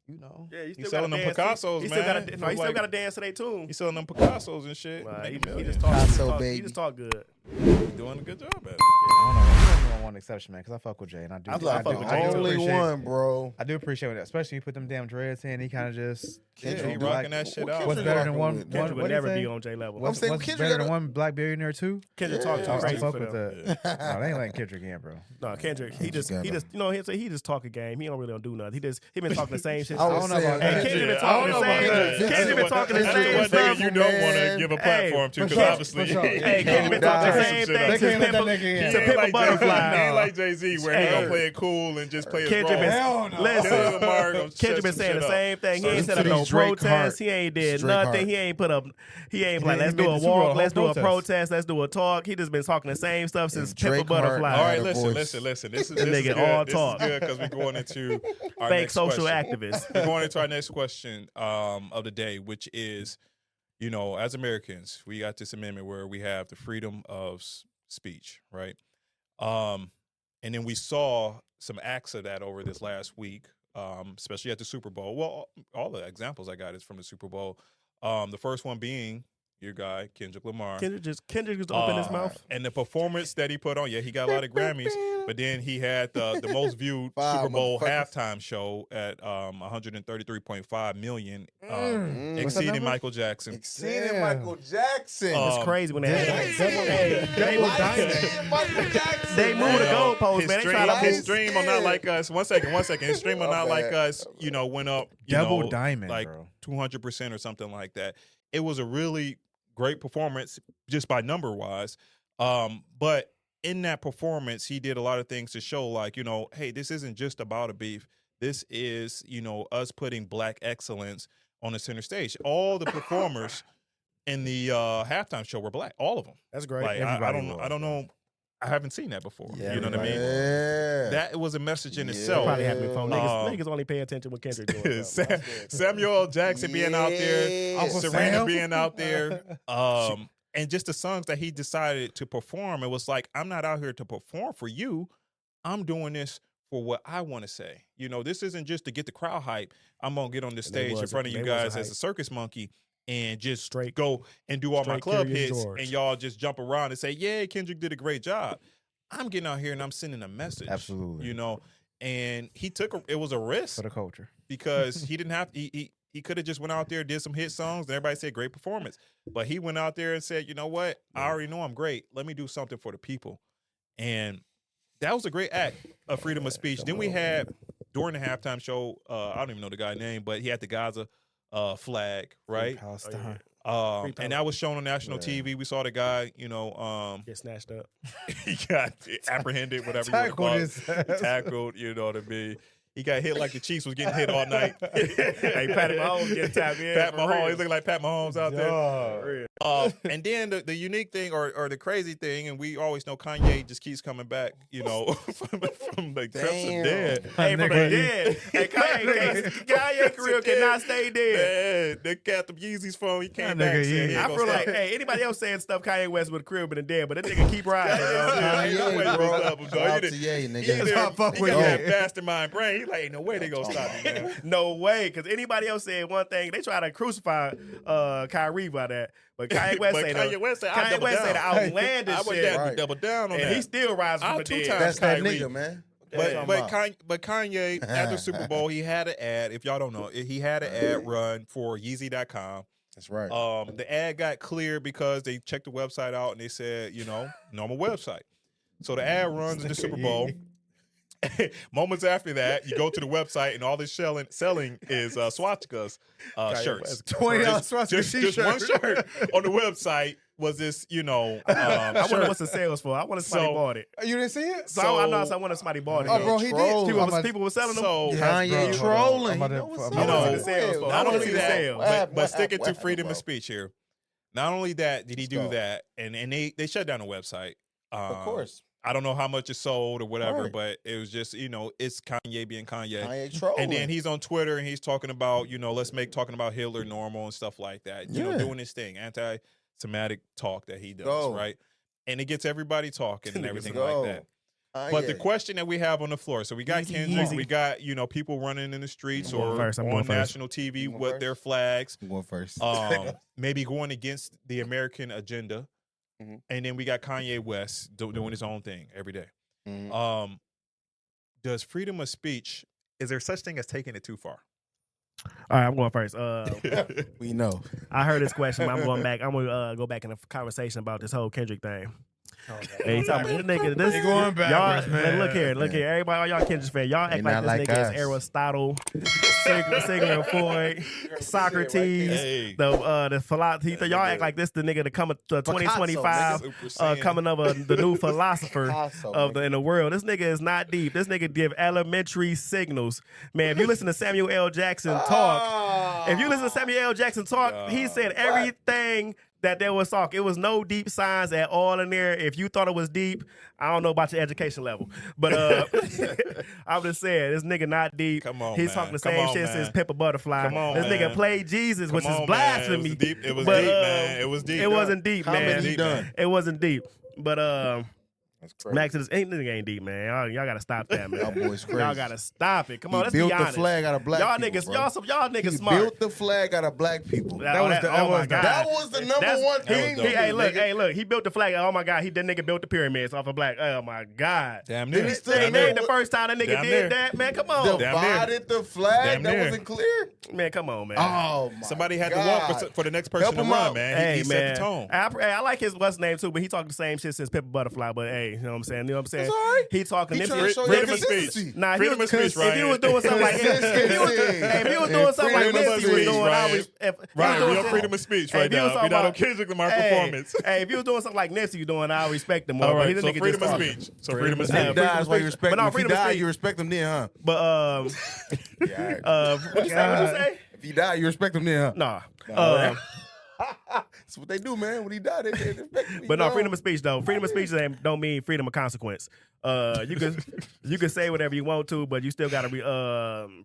yeah, you He's still selling gotta them dance. Picassos, He still man. gotta, no, he still gotta dance to their tune. He's selling them Picassos and shit. Nah, Making he millions. just talk. Picasso, He baby. just talk good. He's doing a good job at it. I don't know. He's the only one exception, man, because I fuck with Jay, and I do. I fuck with I Jay, do too. Only appreciate- one, bro. I do appreciate it, especially you put them damn dreads in. He kind of just Yeah, he be rocking like, that shit What out. What's Kendrick better than rocking one? with? Kendrick would what'd he never say? be on J level. What's, saying what's Kendrick better than gotta- one black billionaire too? Kendrick talk Yeah. too I crazy fuck for with them. the. No, they ain't letting Kendrick in, bro. No, Kendrick, he just gotta- you know he just talk a game. He don't really do nothing. He been talking the same shit. I was don't know about saying, that. Hey, Kendrick been I talking don't the know about same. that. Kendrick been talking the That's same one nigga stuff. you don't want to man. give a Hey, platform to, for because sure, obviously, for sure. Hey, Kendrick been talking the same Shit thing up. They can't let that nigga in. to Yeah, Pimp a like Butterfly. He ain't like Jay-Z where he gonna play it cool and just play his role. Hell no. Listen, Kendrick Kendrick been saying the same thing. He ain't set up no protest. He ain't did nothing. He ain't put up. He ain't like, let's do a walk. Let's do a protest. Let's do a talk. He just been talking the same stuff since Pepper Butterfly. All right, listen. This is nigga good. all This talk. is good because we're going into our Fake next social question. activists. We're going into our next question of the day, which is, as Americans, we got this amendment where we have the freedom of speech, right? And then we saw some acts of that over this last week, especially at the Super Bowl. Well, all the examples I got is from the Super Bowl. The first one being your guy, Kendrick Lamar. Kendrick just opened his mouth. And the performance that he put on, he got a lot of Grammys, but then he had the most viewed Super Bowl halftime show at 133.5 million, exceeding Michael Jackson. Exceeding Michael Jackson. It's crazy when they Michael Jackson. They moved the goalposts, man. They try to his stream on Not Like Us. One second. His stream on Not Like Us, went up, Double diamond, like bro. 200% or something like that. It was a really great performance just by number wise. But in that performance, he did a lot of things to show like, hey, this isn't just about a beef. This is, us putting black excellence on the center stage. All the performers in the halftime show were black, all of them. That's great. Like, I don't know. I haven't seen that before. Yeah, you know what I mean? Yeah. That was a message in It itself. probably happened before. Niggas only pay attention when Kendrick doing something. Samuel L. Jackson being out there, Uncle Serena Sam? being out there, and just the songs that he decided to perform. It was like, I'm not out here to perform for you. I'm doing this for what I want to say. This isn't just to get the crowd hype. I'm going to get on the stage in front of you guys as a circus monkey and just Straight go and do all my club Curious hits, George. and y'all just jump around and say, yeah, Kendrick did a great job. I'm getting out here and I'm sending a message. Absolutely. And he it was a risk For the culture. because he didn't have he could have just went out there, did some hit songs, and everybody said great performance. But he went out there and said, you know what? I already know I'm great. Let me do something for the people. And that was a great act of freedom of speech. Then we had, during the halftime show, I don't even know the guy's name, but he had the Gaza flag, right? Palestine. And that was shown on national TV. We saw the guy, Get snatched up. he got apprehended, whatever you want to call it. Tackled, you know what I mean? He got hit like the Chiefs was getting hit all night. Hey, Patty Mahomes getting tapped in. Pat Mahomes, he's looking like Pat Mahomes out there. And then the unique thing or the crazy thing, and we always know Kanye just keeps coming back, from the Crips of Dead. Hey, from the dead. Hey, Kanye career cannot stay dead. Man, they got the Yeezys phone. He came That back. nigga, Said, he I ain't feel gonna like, stop. anybody else saying stuff Kanye West would career been dead, but that nigga keep riding. Ain't no way they gonna stop him, dog. Shout out to Ye, nigga. He Stop fuck got with that Ye. mastermind brain. He like, ain't no way they gonna stop me, man. No way, because anybody else said one thing. They try to crucify Kyrie by that, but Kanye West But say Kanye West said, I double the down. outlandish I was shit, down to Right. double down on and that. he still rises from I'll the two dead. times. That's that Kyrie. nigga, man. But Kanye at the Super Bowl, he had an ad. If y'all don't know, he had an ad run for Yeezy.com. That's right. The ad got cleared because they checked the website out and they said, normal website. So the ad runs in the Super Bowl. Moments after that, you go to the website and all this selling is swastikas shirts. $20 swastika Just one shirt on the website was this, I wonder what's the sales for. I wonder if somebody So- bought it. You didn't see it? So I know. I wonder if somebody bought it. Oh, bro, he Trolling. did. People were selling them. So Kanye trolling. I'm about You to- know what's I'm I about wanna to- see the sales for. I not wanna only see the that, sales. but sticking what to happened, freedom bro? of speech here. Not only that did he do go. that, and they shut down the website. Of course. I don't know how much it sold or whatever, Right. but it was just it's Kanye being Kanye. Kanye trolling. And then he's on Twitter and he's talking about talking about Hitler normal and stuff like that. Yeah. Doing his thing, anti-Semitic talk that he does, Go. right? And it gets everybody talking and Niggas everything go. like that. Kanye. But the question that we have on the floor, so we got Easy, Kendrick, easy. we got people running in the streets I'm going or first, I'm on going first. national TV You going with first? their flags, I'm going first. maybe going against the American agenda, Mhm. and then we got Kanye West doing his own thing every day. Mhm. Does freedom of speech, is there such thing as taking it too far? All right, I'm going first. We know. I heard this question. But I'm going back. I'm gonna go back in the conversation about this whole Kendrick thing. Hey, he talking about this nigga. This They going backwards, y'all, man. Look here. Everybody, all y'all Kendrick fans, y'all They act like not this like nigga us. is Aristotle, Sigmund Freud, Socrates, Hey. the philosopher. Y'all act like this the nigga to come to 2025 Super Saiyan. coming of the new philosopher Picasso, of in the world. This nigga is not deep. This nigga give elementary signals. Man, if you listen to Samuel L. Jackson talk, if you listen to Samuel L. Jackson talk, he said everything that there was talk. It was no deep signs at all in there. If you thought it was deep, I don't know about your education level. But I'm just saying, this nigga not deep. Come on, He's man. talking the Come same on, shit man. since Pepper Butterfly. Come on, this man. nigga played Jesus, which Come is on, blasphemy. Man. It was But, deep, man. It was deep. It wasn't deep, How man. many he done? It wasn't deep. But That's crazy. Max, this nigga ain't deep, man. Y'all gotta stop that, man. Y'all boys crazy. Y'all gotta stop it. Come on, He let's built be the honest. flag out of black y'all people, niggas, bro. y'all niggas He smart. built the flag out of black people. Oh my God. That was the number one thing. dope. Hey, nigga. look, he built the flag. Oh my God, that nigga built the pyramids off of black. Oh my God. Damn Then near. he stood That in there ain't the first time that nigga Damn did near. that, man. Come on, Divided the flag. Damn That near. wasn't clear. man. Come on, man. Oh my Somebody had God. to walk for the next person Help to him run, out. man. Hey, He man. set the tone. I like his what's name too, but he talking the same shit since Pepper Butterfly. But hey, you know what I'm saying? You know what I'm saying? That's all right. He talking He this trying to show you Freedom of consistency. speech. Nah, Freedom of speech, if he was Ryan. doing something like Consistency. if he was doing something like Freedom of this, he was speech, doing. Ryan. If he was Right, doing real something- freedom of speech Hey, right if he was now. talking We're not on about- Kendrick Lamar's Hey, performance. hey, if he was doing something like Nipsey you doing, I respect him more. All But he right, the so nigga freedom just of talking. speech. So freedom of Yeah, If speech. he died, that's why you respect But no, him. If he freedom of died, speech. you respect him then, huh? But Yeah, all right. what you say? If he died, you respect him then, huh? Nah. That's what they do, man. When he died, they respect him. But no, freedom of speech though. Freedom of speech don't mean freedom of consequence. You can say whatever you want to, but you still gotta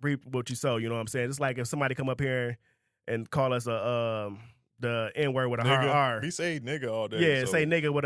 reap what you sow. You know what I'm saying? It's like if somebody come up here and call us the N word with a hard R. He say nigga all day. Yeah, so say nigga with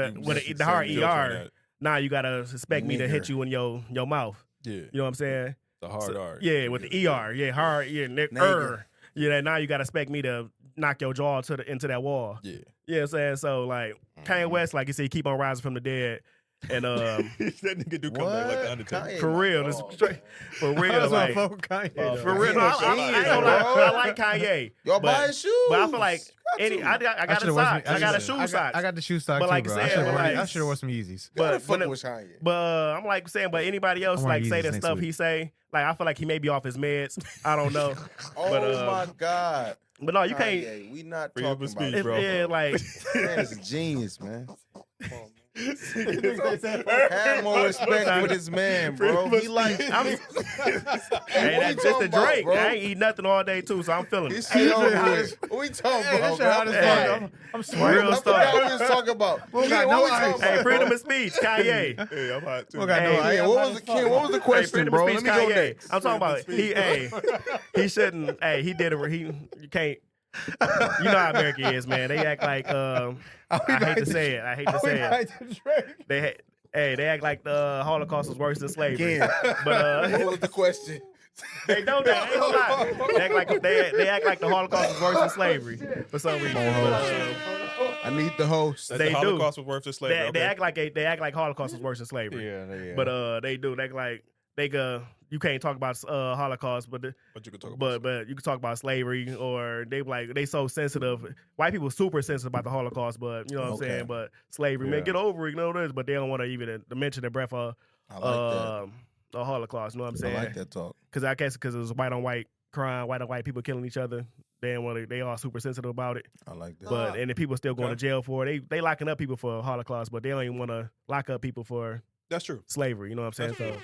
the hard filter on ER. that. Now you gotta expect me to hit you in your mouth. Yeah, You know what I'm saying? the hard R. Yeah, with the ER. Yeah, hard. Yeah, Nigga. Yeah, now you gotta expect me to knock your jaw into that wall. Yeah. You know what I'm saying? So like Kanye West, like you said, keep on rising from the dead. And that nigga do come back like the Undertaker. Kanye, for my real, this dog. straight for real, like fuck with Kanye. for real. No, I ain't gonna lie, I like Kanye. Y'all but- buying shoes. But I feel like Got any, to. I got a should've worn sock. some- I got a should've- shoe sock. I got the shoe sock But too, like bro. I I said, should like- have worn some Yeezys. Gotta but fuck when it- with Kanye. But I'm like saying, but anybody else I'm like wearing say Yeezys that next stuff week. he say, like I feel like he may be off his meds. I don't know. Oh but, my God. But no, you can't. Kanye, we not Freedom of talking speech, about it. bro. Yeah, like Man is a genius, man. Have more respect for this man, bro. He like, I'm, hey, that's just talking a about, drink. bro? I ain't eat nothing all day too, so I'm feeling this it. shit over with. What we talking about, bro? Hey. I'm sweating. Real I stuff. forgot what we was talking about. We Ken, got what no we talking ice. about, Hey, bro? freedom of speech, Kanye. Hey, I'm hot too. We got no Hey, ice. Ken, what was the Ken? What was the Hey, question, freedom bro? of Let speech, me go Kanye. next. I'm talking about he shouldn't. Hey, he did it. You can't. You know how America is, man. They act like I hate to say it. I hate to say it. They act like the Holocaust was worse than slavery. Ken, But what was the question? they don't. They ain't gonna lie. They act like the Holocaust was worse than slavery for some reason. I need the host. That They the do. Holocaust was worth the slavery. They okay. act like Holocaust was worse than slavery. Yeah. But they do. They act like you can't talk about Holocaust, but But you can talk about but you can talk about slavery, or they so sensitive. White people super sensitive about the Holocaust, but you know what I'm Okay. saying. But slavery, man, Yeah. get over it, you know this. But they don't want to even mention the breath of I like that. the Holocaust. You know what I'm saying? I like that talk. Because I guess because it was white on white crime, white on white people killing each other. They don't want to. They all super sensitive about it. I like that. But and the people still going Okay. to jail for it. They locking up people for Holocaust, but they don't even want to lock up people for That's true. slavery. You know what I'm saying? So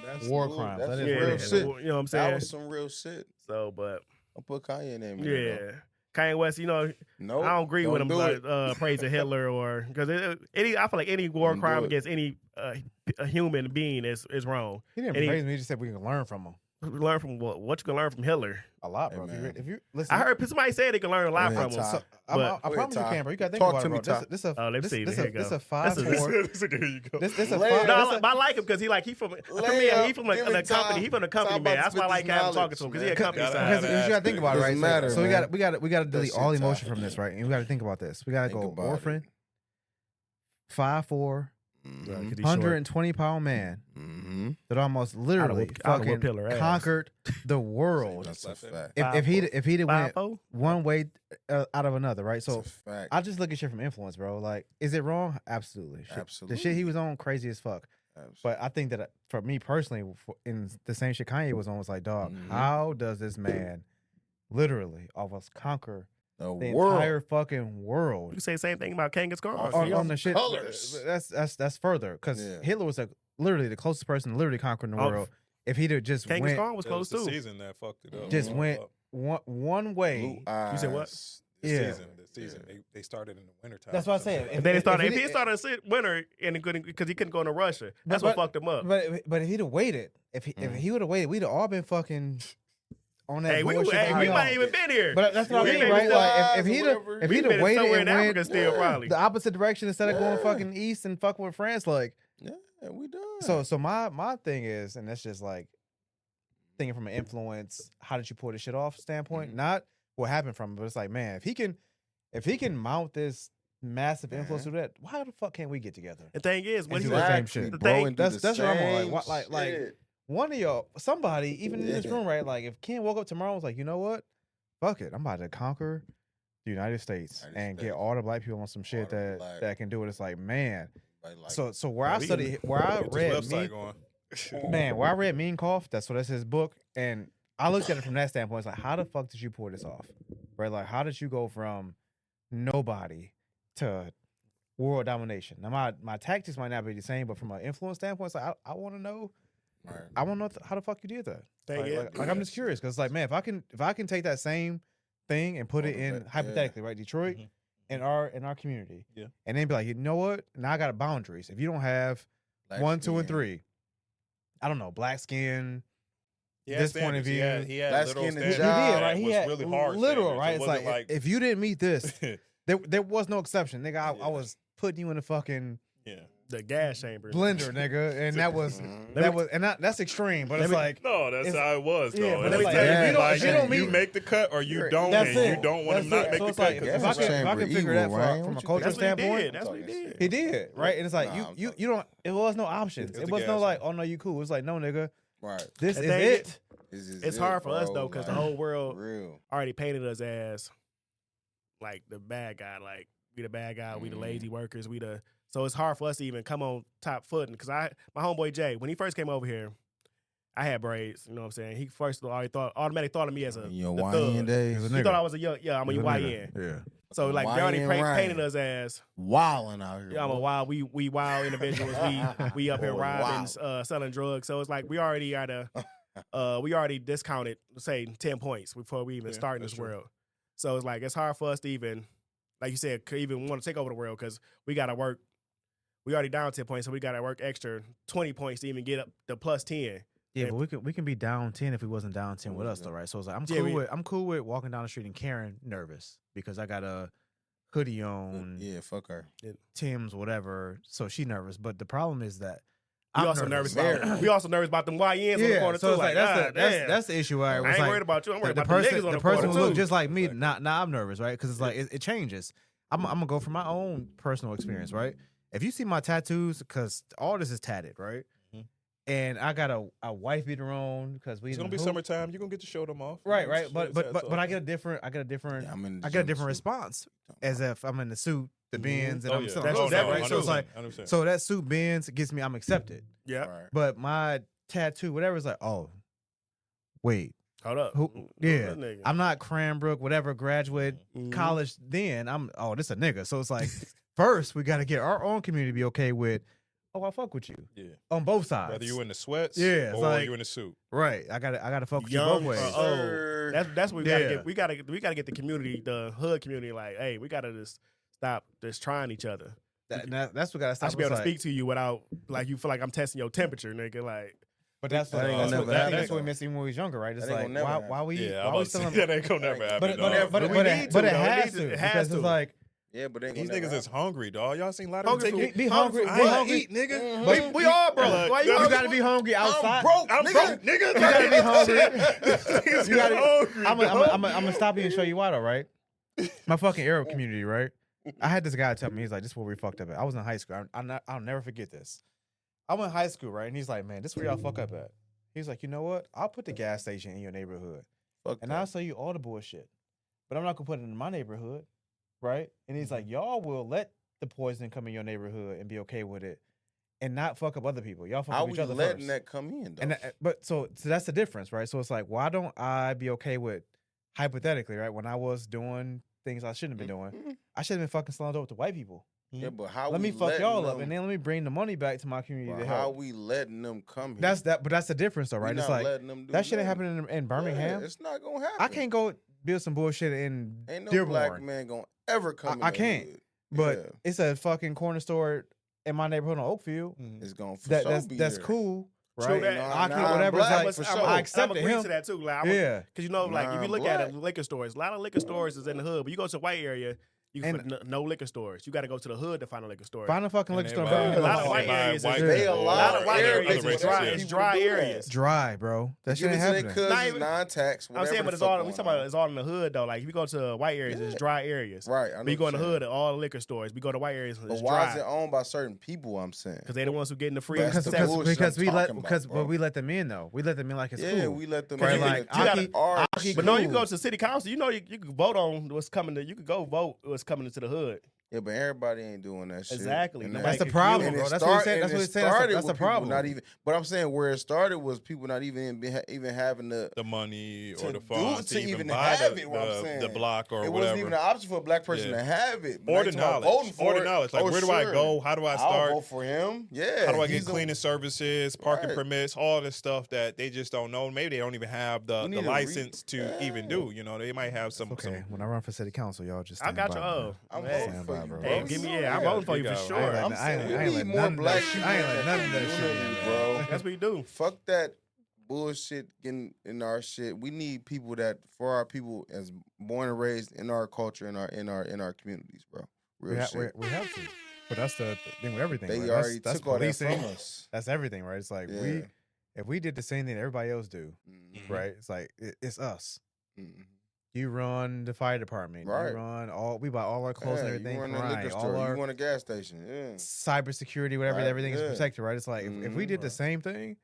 That's war real- crimes. That's That is yeah, real real shit. you know what I'm That saying? was some real shit. So, but I'll put Kanye in there. yeah, Kanye West. You know, No, I don't agree with him do like, it. praising Hitler or because I feel like any war Don't do crime it. against any a human being is wrong. He didn't And he- praise me. He just said we can learn from him Learn from what you can learn from Hitler. a lot, Hey, bro. man. if you listen, I heard somebody say they can learn a lot Go ahead, from him. Ty. So, But- I promise you Ty. can, bro. You got to think Talk about to it, me, bro. Ty. This a Oh, let's see. this There a you go. this a That's 5-4. There you go. This a Lay five. it No, this a- but I like him because he from Lay he up, from give the it company. time. He from the company, Time man. about That's why I spit like this having talking knowledge, to him because he man. a company Gotta side. have Because you got to think about it, Doesn't right? matter, so we man. got to That delete shit all emotion tired. from this, right? And we got to think about this. We got to Think go about orphan, 5-4, Mhm. 'cause he's short. 120-pound man Mhm. that almost literally I'd have fucking whooped Hitler ass. conquered the world. That's a fact. If he'd have went 5'4"? one way out of another, right? So That's a fact. I just look at shit from influence, bro. Like, is it wrong? Absolutely. Shit. The shit he was on, crazy as fuck. Absolutely. But I think that for me personally, in the same shit Kanye was on, was like, dog, how does this man literally almost conquer the world. entire fucking world? You can say the same thing about Kangaskhan Scars. On the shit. Colors. That's further because Hitler was literally the closest person literally conquering the world. If he'd have just went, Kangaskhan was close the too. season that fucked it up. just went one way. Blue eyes. You said what? The season. They started in the wintertime. That's what I said. And then if he started winter and because he couldn't go into Russia, that's what fucked him up. But if he'd have waited, if he would have waited, we'd have all been fucking on that. Hey, we bullshit might on. have even been here. But that's what I We mean, may right? be Like if he'd been have waited somewhere and in Africa went still probably. the opposite direction instead of going fucking east and fucking with France, like Yeah, we done. so my thing is, and that's just like thinking from an influence, how did you pull this shit off standpoint, not what happened from it, but it's like, man, if he can mount this massive influence through that, why the fuck can't we get together? The thing is, when And you do the same shit. the bro, thing- and do That's the what I'm on. same Like shit. one of y'all, somebody, even in this Yeah. room, right? Like if Ken woke up tomorrow and was like, you know what? Fuck it. I'm about to conquer the United States and get all the black people on some shit that can do it. It's like, man. Like, So where I studied, where I read where I read Mean Cough, that's his book. And I looked at it from that standpoint. It's like, how the fuck did you pull this off? Right? Like, how did you go from nobody to world domination? Now my tactics might not be the same, but from an influence standpoint, it's like I want to know. right. I want to know how the fuck you did that. Thing is- Like I'm just curious because like, man, if I can take that same thing and put it in Yeah. hypothetically, right, Detroit, in our community, Yeah. and then be like, you know what? Now I got boundaries. If you don't have Black 1, 2, and skin. 3, I don't know, black skin. He had This point of standards. view. He had Black literal skin and standards. He job. did, right? That He was had really hard literal, standards. right? It It's wasn't like if you didn't meet this, there was no exception, nigga. I Yeah. was putting you in the fucking yeah. the gas chamber. blender, nigga, and that's extreme. But it's like No, that's It's- how it was, though. yeah, but It's it's like, like, if you don't you meet- make the cut or you don't, that's and it. you don't want That's to not it. make So the it's cut. like, 'cause if it's I like- can chamber figure that evil, Ryan. from a What you culture That's what he standpoint, did. That's what he did. he did, right? And it's like Nah, you don't. It was no options. It's It the was no gas like, oh no, you cool. It was like, no, nigga, Right. this The is thing it. This is It's it, hard for us bro. though, because the Like, whole world real. already painted us as like the bad guy. Like we the bad guy, we the lazy workers, we the. So it's hard for us to even come on top footing. Because my homeboy Jay, when he first came over here, I had braids. You know what I'm saying? He first automatically thought of me as a In your the YN thug. days, He was a He nigga. thought I was a young, I'm a He was YN. nigga. Yeah. So like they already YN Ryan. painted us as wilding out here. I'm a bro. wild, we wild individuals. we up here Boy, robbing, selling drugs. So it's like we already we already discounted, say 10 points before we even start in that's this true. world. So it's like it's hard for us to even, like you said, could even want to take over the world because we got to work. We already down 10 points, so we got to work extra 20 points to even get up to plus 10. Yeah, but we can be down 10 if we wasn't down 10 with us though, right? So it's like I'm cool with walking down the street and Karen nervous because I got a hoodie on, Yeah, fuck her. Tim's, whatever. So she nervous. But the problem is that We I'm also nervous Very. about we also nervous about them YNs on the Yeah, corner so too. it's like God damn. that's the issue. Right? I ain't worried about you. I'm worried about the niggas on the person corner who look too. just like me. Now I'm nervous, right? Because it's like it changes. I'm gonna go from my own personal experience, right? If you see my tattoos, because all this is tatted, right? Mhm. And I got a wife beater on because we It's gonna be summertime. You're gonna get to show them off. right? Show But the tats off. I get a different Yeah, I'm in the I get a gym different too. response as if I'm in the suit, the Benz, and Oh, I'm yeah. selling That's drugs, definitely right? So it's like 100%. so that suit Benz gets me, I'm accepted. Yeah. Right. But my tattoo, whatever, is like, oh, wait, Hold up. who? Yeah, That nigga. I'm not Cranbrook, whatever, graduate Mhm. college. Then this a nigga. So it's like, first we got to get our own community to be okay with. Oh, I fuck with you Yeah. on both sides. Whether you in the sweats, Yeah, it's or like- you in the suit. right, I gotta fuck with you Young both or ways. old. That's what we gotta Yeah. get. We gotta get the community, the hood community. Like, hey, we gotta just stop just trying each other. That's what gotta I stop. should be able to It's like- speak to you without like you feel like I'm testing your temperature, nigga. Like, But that's That what ain't that's gonna what never that's happen. what we missed even when we was younger, right? It's That ain't like gonna never why happen. we Yeah, why we still that ain't gonna never happen. but dog. we need it to, has though. to It has because to. it's like Yeah, but they ain't These gonna niggas never is hungry, dog. Y'all seen a lot of Hungry them for- take be it. hungry, I be ain't hungry. eat, nigga. But we all broke. Look, Why you you hungry? gotta be hungry outside. broke, I'm nigga. broke, nigga. You gotta be hungry. Niggas You gotta- hungry, I'm dog. gonna stop you and show you why though, right? My fucking Arab community, right? I had this guy tell me, he's like, this is where we fucked up at. I was in high school. I'll never forget this. I went to high school, right? And he's like, man, this is where y'all fuck up at. He's like, you know what? I'll put the gas station in your neighborhood. And I'll sell you all the bullshit. But I'm not going to put it in my neighborhood, right? And he's like, y'all will let the poison come in your neighborhood and be okay with it and not fuck up other people. Y'all fuck up each other letting first. that come in, though? And but so that's the difference, right? So it's like, why don't I be okay with, hypothetically, right? When I was doing things I shouldn't have been doing, I should have been fucking selling dope to white people. Yeah, but how let we me fuck y'all up, them, and then let me bring the money back to my community to help. How we letting them come here? But that's the difference, though, right? It's like that shit ain't happening in Birmingham. Yeah, it's not gonna happen. I can't go build some bullshit in Ain't no Dearborn. black man gonna ever come. I can't. Hood. But it's a fucking corner store in my neighborhood on Oakfield. It's gonna that's cool. Right, True that. I can't. Whatever's like, for sure. I accepted I'm agree him. to that too. Like, Yeah, because like if you look at it, liquor stores, a lot of liquor stores is in the hood, but you go to a white area, you can find no liquor stores. You got to go to the hood to find a liquor store. Find a fucking liquor store. A lot of white areas, a lot of white areas is dry. It's dry areas. Dry, bro. That shit ain't happening. Non-tax. I'm saying, but it's all we talking about. It's all in the hood though. Like if you go to white areas, it's dry areas. Right. But you go in the hood, all the liquor stores. We go to white areas, it's but why dry. is it owned by certain people? I'm saying because they're the ones who get in the free. Because we let them in though. We let them in like it's cool. Yeah, we let them in. in. Like but no, you go to the city council. You know you can vote on what's coming. You could go vote what's coming into the hood. Yeah, but everybody ain't doing that shit. Exactly. That's the problem, bro. That's what he said. That's what he said. That's the problem. Not even. But I'm saying where it started was people not even having the money or the funds to even have buy the block or whatever. It wasn't even an option for a black person to have it. Or the knowledge. Like, where do I go? How do I start? I'll vote for him. Yeah. How do I get cleaning services, parking permits, all this stuff that they just don't know? Maybe they don't even have the license to even do. You know, they might have some. Okay, when I run for city council, y'all just. I got you. I'm voting for you, bro. Hey, give me. I'm voting for you for sure. I ain't let none of that shit in, bro. That's what you do. Fuck that bullshit in our shit. We need people that for our people as born and raised in our culture, in our communities, bro. Real shit. We have to. But that's the thing with everything. They right? already that's took all that policing. from us. That's everything, right? It's like if we did the same thing everybody else do, right? It's like it's us. Mm-hmm. You run the fire department. Right. We buy all our clothes and everything. You run the liquor store. You run a gas station. Yeah. Cybersecurity, whatever. Right. Everything is protected, right? It's like if we did the same thing,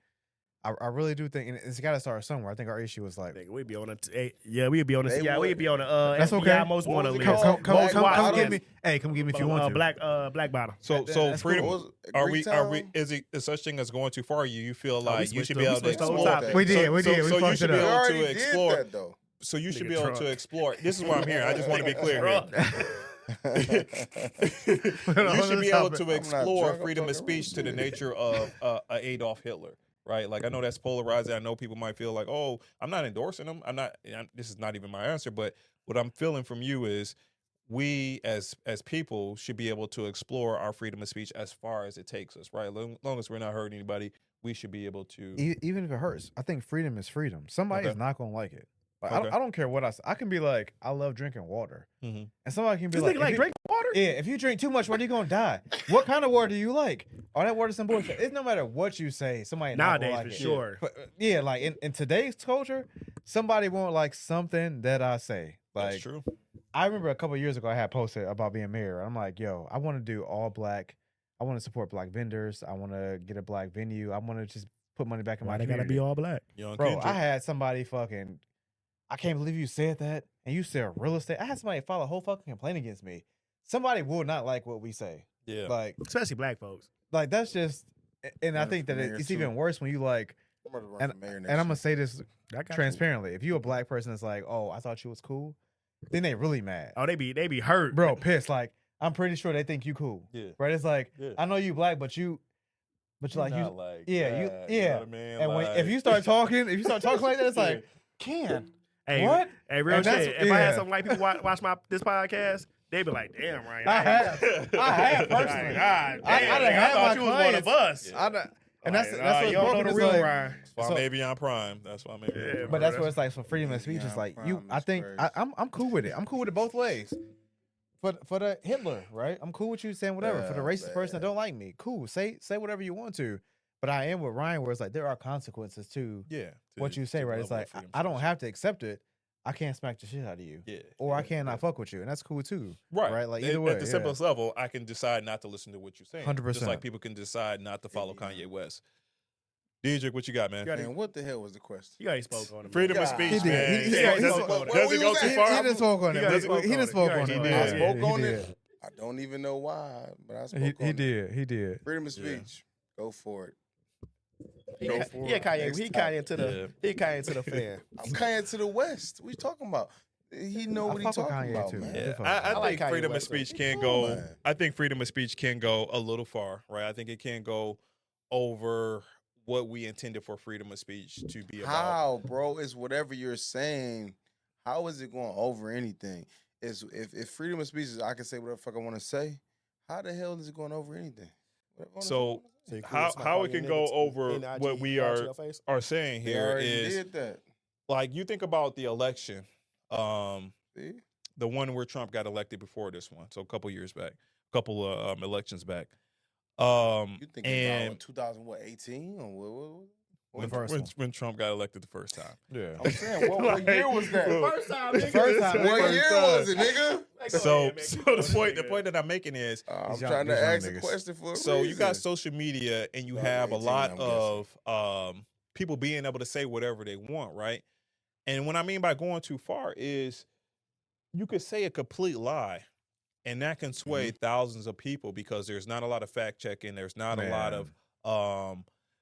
I really do think, and it's got to start somewhere. I think our issue was like, we'd be on a, we'd be on a, we'd be on a, that's FBI okay. most wanted list. Come get me. Hey, come get me if you want to. Black bottom. So freedom. Cool. Are we? Is it such thing as going too far? You feel like you should be able to explore? We did. So you should be able to explore. That, though. So you should be able to explore. This is why I'm here. I just want to be clear here. You should be able to explore freedom of speech to the nature of Adolf Hitler, right? Like I know that's polarizing. I know people might feel like, oh, I'm not endorsing him. This is not even my answer. But what I'm feeling from you is we as people should be able to explore our freedom of speech as far as it takes us, right? As long as we're not hurting anybody, we should be able to. Even if it hurts, I think freedom is freedom. Somebody is not going to like it. Like, I don't care what I say. I can be like, I love drinking water. And somebody can be like drinking water? Yeah, if you drink too much water, you're going to die. What kind of water do you like? Oh, that water's some bullshit. It's no matter what you say, somebody nowadays like for it. sure. But, like in today's culture, somebody won't like something that I say. Like, that's true. I remember a couple of years ago, I had posted about being mayor. I'm like, yo, I want to do all black. I want to support black vendors. I want to get a black venue. I want to just put money back in my community. They got to be all black. Bro, I had somebody fucking... I can't believe you said that. And you said real estate. I had somebody file a whole fucking complaint against me. Somebody will not like what we say. Yeah. Like, especially black folks. Like, that's just, and I think that it's even worse when you like, and I'm going to say this transparently. If you a black person that's like, oh, I thought you was cool, then they really mad. Oh, they be hurt. Bro, pissed. Like, I'm pretty sure they think you cool. Yeah. Right? It's like, I know you black, but you like, you know what I mean? And when, if you start talking like that, it's like, Hey, what? Hey, real shit. If I had some white people watch this podcast, they'd be like, "Damn, Ryan." I have personally. God, I thought you was one of us. And that's what's you don't know the real like, Ryan. That's why maybe on Prime. That's why maybe. Yeah, but that's where it's like, so freedom of speech is like you. I think I'm cool with it. I'm cool with it both ways. For the Hitler, right? I'm cool with you saying whatever. For the racist person that don't like me, cool. Say whatever you want to. But I am with Ryan, where it's like there are consequences to what you say, right? It's like I don't have to accept it, I can't smack the shit out of you. Yeah. Or I cannot fuck with you. And that's cool too. Right. Right? Like At- either way. At the simplest level, I can decide not to listen to what you're saying. 100%. Just like people can decide not to follow Kanye West. Diedrich, what you got, man? gotta- Man, what the hell was the question? You already spoke on it. Freedom of God. speech, He did. man. He did. Does He it- spoke- does it go He too He far? didn't spoke on it. You already spoke He on didn't it. spoke You on already it. did. I Yeah, spoke he on did. it. I don't even know why, but I spoke He on it. did. He did. Freedom of Yeah. speech. Go for it. Yeah, for yeah, it. Kanye. Next He topic. Kanye to the he Kanye to the fan. I'm Kanye to the West. What you talking about? He know I what he fuck with talking Kanye about, too. man. Yeah, fuck I I like think Kanye freedom of West, though. speech can Come go. on, man. I think freedom of speech can go a little far, right? I think it can go over what we intended for freedom of speech to be about. How, bro? It's whatever you're saying. How is it going over anything? It's if freedom of speech is I can say whatever the fuck I want to say. How the hell is it going over anything? Whatever I wanna So, So you How- somebody how call it you a can nigga go to- over in IG, what we fall to are- your face? Are saying say. They here already is did that. like you think about the election, See? the one where Trump got elected before this one, so a couple years back, a couple of elections back. You think And about 2018 or what? when, first when, one. when Trump got elected the first time. Yeah. I'm saying, what year was that? Well, First time, The nigga. first time, What nigga. year was it, nigga? Like, go So, ahead, man. so Keep the going, point, the nigga. point that I'm making is, I'm These young- trying to these young ask a niggas. question for a so you got reason. social media and you Well, have a 18, lot I'm guessing. of people being able to say whatever they want, right? And what I mean by going too far is you could say a complete lie and that can sway thousands of people because there's not a lot of fact checking. There's not a lot of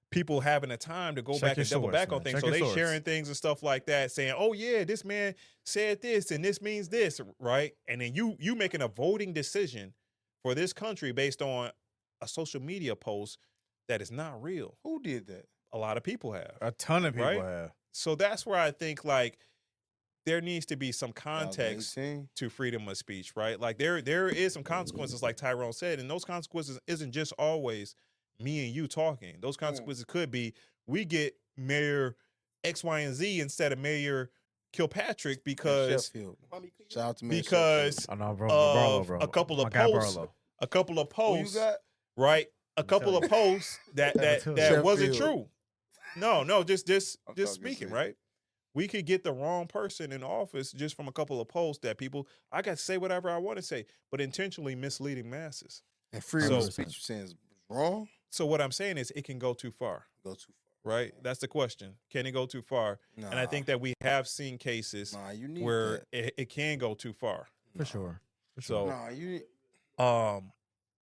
people having the time to go Check back your and double source, back on man. things. Check So your they source. sharing things and stuff like that, saying, "Oh yeah, this man said this and this means this," right? And then you making a voting decision for this country based on a social media post that is not real. Who did that? A lot of people have. A ton of people Right? have. So that's where I think like there needs to be some context 2018? to freedom of speech, right? Like there is some consequences, like Tyrone said, and those consequences isn't just always me and you talking. Those consequences could be we get Mayor X, Y, and Z instead of Mayor Kilpatrick because Sheffield. Shout out to me. because I know, bro. of Barlow, bro. a couple My of guy posts, Barlow. a couple of Who you posts, got? right? A couple telling of posts that Sheffield. wasn't Sheffield. true. No, just I'm talking speaking, shit. right? We could get the wrong person in office just from a couple of posts that people I got to say whatever I want to say, but intentionally misleading masses. And freedom of So- speech you saying is wrong? So what I'm saying is it can go too far, Go too right? That's the question. Can it go too far? far. And I think that we have seen cases nah, you need where that. it can go too far. For sure. So Nah, you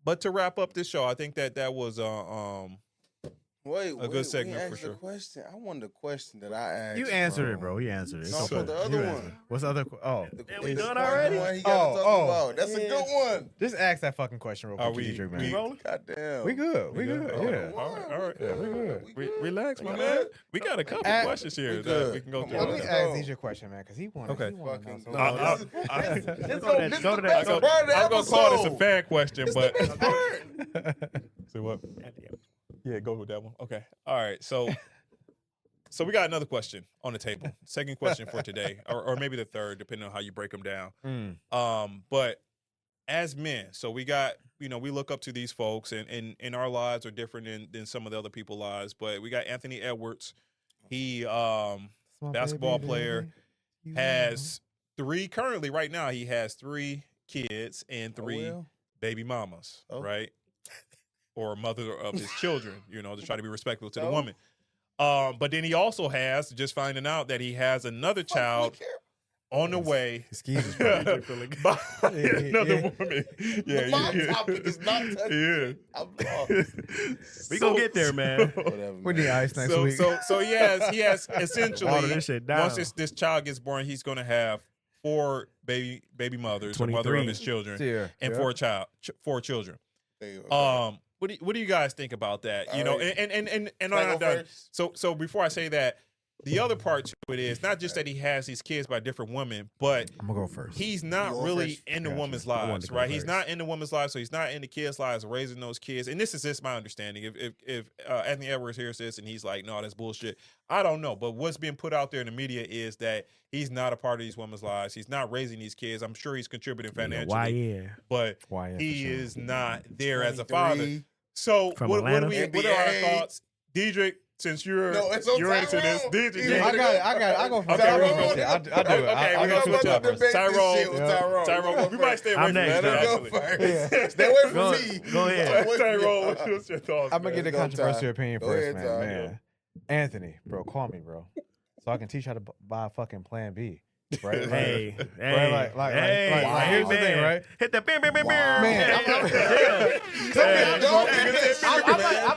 but to wrap up this show, I think that was wait, good we segment ain't for asked the sure. question. I wanted the question that I asked. You answered it, bro. You answered it. No, It's for okay. the You other answered one. it. What's the other? Oh, Damn, we The done second already? one he gotta talk Oh. about. That's a Yeah. good one. just ask that fucking question real Are quick, we- Diedrich, man. we- rolling? Goddamn. We good. We good. Oh, Yeah. all right. Yeah, we good. Relax, my We man. good? We got a couple Uh, questions here we that good. we can go Come through. Let on, me let's ask go. Diedrich a question, man, because he wanted. Okay. He wanted to know Fucking something. I- This is Let's the go to best that- I part of the am gonna call this a episode. fan question, It's the but best part. say what? Yeah, go with that one. Okay. All right. So we got another question on the table. Second question for today, or maybe the third, depending on how you break them down. But as men, so we got, we look up to these folks, and our lives are different than some of the other people's lives. But we got Anthony Edwards. He basketball player, has currently right now he has 3 kids and 3 baby mamas, Oh. right? Or mother of his children, to try to be respectful to the Oh. woman. But then he also has, just finding out that he has another child on the way Excuse me. by Yeah, another yeah. woman. My Yeah, topic is not touching. yeah. I'm lost. We gonna get there, man. Whatever, We need man. ice next week. So he has Water essentially, this shit down. once this child gets born, he's going to have 4 baby mothers, or mother of 23. his children, Yeah. and Yeah. 4 children. There you go. What do you guys think about that? All You know, right. and Can I I'm go not done. first? So before I say that, the other part to it is not just that he has these kids by different women, but I'm gonna go first. he's not You go really first. in the Gotcha. woman's I wanted lives, to go right? He's first. not in the woman's life, so he's not in the kids' lives, raising those kids. And this is just my understanding. If Anthony Edwards hears this and he's like, "No, that's bullshit," I don't know. But what's being put out there in the media is that he's not a part of these women's lives. He's not raising these kids. I'm sure he's contributing financially, Why? Yeah. but Why? Yeah, he for sure. is not there as a father. 23. So From what Atlanta? are our NBA. thoughts? Diedrich, since you're it's on into this, Tyrone. did you? Yeah, I got it. I go for Okay, Tyrone. we're gonna- I do it. Okay, I we're go gonna for switch up. Tyrone. Tyrone, we might stay away I'm from next, that. though. Actually. Go first. Yeah. Stay away from Go- me. go ahead. Tyrone, what's your thoughts? I'm gonna man? get a Go, controversial Ty. opinion Go first, ahead, Ty. man. Anthony, bro, call me, bro, so I can teach you how to buy a fucking Plan B. Right? Like, Hey, like, man. here's the thing, right? Hit the bam, bam, bam, Wow. bam. Man, I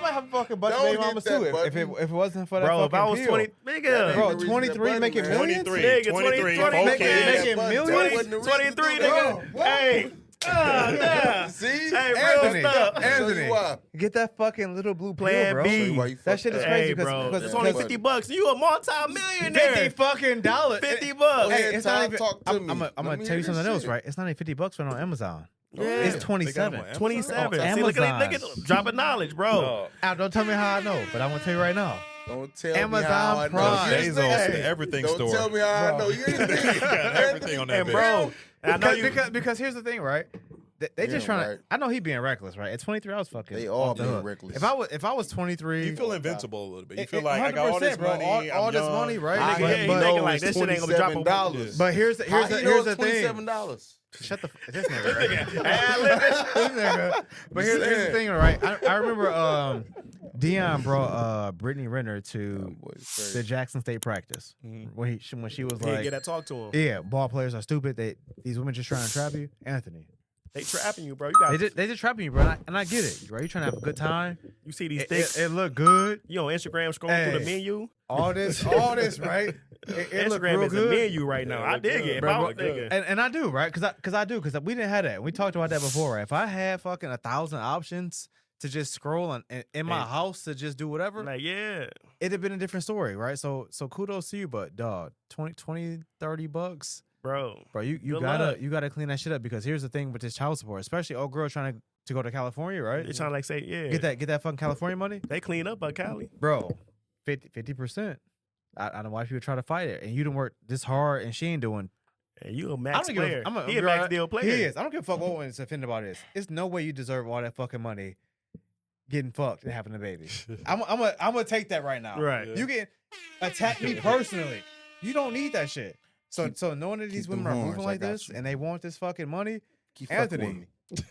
might have a fucking bunch of Don't baby get mamas that too if button. it wasn't for that Bro, if fucking I was pill. 20, nigga. Bro, Ain't the 23 reason making that millions? 23, Nigga, 23, 20, making That millions? wasn't the reason 23, to do nigga. that. Hey. Nah. See? Hey, real Anthony, stuff. I'll show Anthony, you why. get that fucking little blue pill, Plan bro. B. Show you why you That fucked shit is up. crazy Hey, because bro. because It's only $50. You a multi-millionaire. $50. 50 Go bucks. ahead, It's Ty, not even. talk to me. I'm Let gonna me tell you hear something this else, shit. right? It's not even $50 for it on Amazon. Yeah. It's They got 27. them on 27. On See, look at Amazon. it. Dropping knowledge, bro. Now, don't tell me how I know, but I'm gonna tell you right now. Don't tell Amazon me how I know. Prime. Here's the Bezos, thing. the everything Don't store. tell me how I Bro. know. Here's the thing. Got everything on that And bitch. bro, I know you. Because here's the thing, right? They just Yeah, trying to. right. I know he being reckless, right? At 23, I was fucking. They all off the being hook. reckless. If I was 23, You feel invincible a little bit. You It- feel it- like I got all this 100%, bro. money. All I'm this young. money, right? How Nigga, yeah, he he know thinking like it's this shit ain't gonna drop a- $27. But here's the How he know here's the it's thing. $27. Shut the this nigga. Right? This nigga. But here's the thing, right? I remember Dion brought Brittany Renner to the Jackson State practice when she was He didn't like, get that talk to him. yeah, ball players are stupid. These women just trying to trap you, Anthony. They trapping you, bro. You got. They just trapping you, bro. And I get it, bro. You trying to have a good time. You see these It things. look good. You on Instagram scrolling through the Hey. menu. All this, right? It look Instagram real is a good. menu right now. Yeah, I look dig good. it. Bro, If I was bro, nigga. And I do, right? Because we didn't have that. We talked about that before, right? If I had fucking 1,000 options to just scroll and in my Hey. house to just do whatever, Like, yeah. it'd have been a different story, right? So kudos to you, but dog, 20, $30, Bro. bro, you Good gotta luck. you gotta clean that shit up because here's the thing with this child support, especially old girl trying to go to California, right? They trying to like say, yeah. Get that fucking California money, They clean up by Cali. bro. 50%. I don't know why people try to fight it, and you didn't work this hard, and she ain't doing. And you a I max don't give player. a, He a max deal player. He is. I don't give a fuck what one's offended about this. It's no way you deserve all that fucking money, getting fucked and having a baby. I'm gonna take that right now. Right. You can attack me personally. You don't need that shit. So knowing that these keep women them are horns, moving I like got this you. and they want this fucking money, Keep fucking Anthony. with me.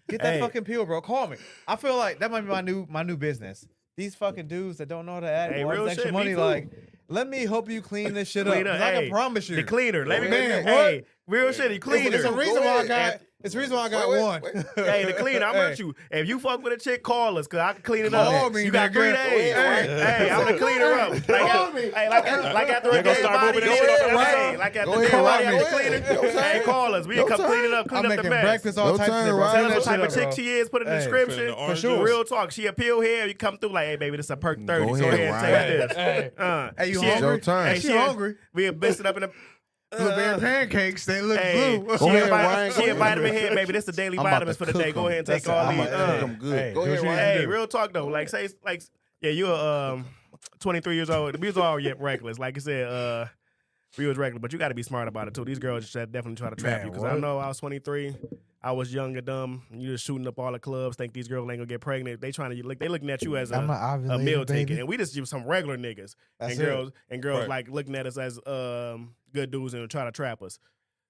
get that Hey. fucking pill, bro. Call me. I feel like that might be my new business. These fucking dudes that don't know how to act Hey, all real this extra shit, me money, too. like, let me help you clean this shit Clean up. up. 'Cause I Hey, can promise you. The cleaner. Let me Man, hey, real shit, the cleaner. It's a reason why I ahead. got. It's a reason why I got Wait, one. wait. Hey, the cleaner, I'm Hey. with you. If you fuck with a chick, call us, cause I can clean it Call up. me, You got nigga. 3 days. Hey, I'm the cleaner up. Call me. Hey, like after They a gonna dead start body, moving go that shit ahead, off the right? episode. Like after Go the dead ahead, body, Robbie. I'm the cleaner. Yo, Hey, son. call us. We Yo, can come son. clean it up, I'm clean up the making mess. breakfast, all No types of turn shit, bro. around. Tell us that what type shit of up, chick she is. Put it in the Hey, description. put it in the orange sure. juice. Real talk. She a pill head. You come through like, hey, baby, this a perk 30. Go Go ahead, ahead and take Ryan. this. Hey, you She- hungry? Your turn. Hey, She she- hungry? We mix it up in the. Blueberry pancakes. They look Hey, blue. she Go ahead, a Ryan, go she a ahead. vitamin head, baby. This the daily I'm about vitamins to for the cook day. Go 'em. ahead and take That's all I'm these. about to cook 'em good. Hey, Go do ahead, what you Ryan. Hey, real talk though. Like say like yeah, you 23 years old. We was all yet reckless. Like I said, we was reckless, but you got to be smart about it too. These girls should definitely try to trap Man, you because I what? know I was 23. I was young and dumb. You just shooting up all the clubs. Think these girls ain't gonna get pregnant. They trying to look. They looking at you as I'm a ovulated, meal baby. taker, and we just some regular niggas. That's and it. girls Right. like looking at us as good dudes and try to trap us.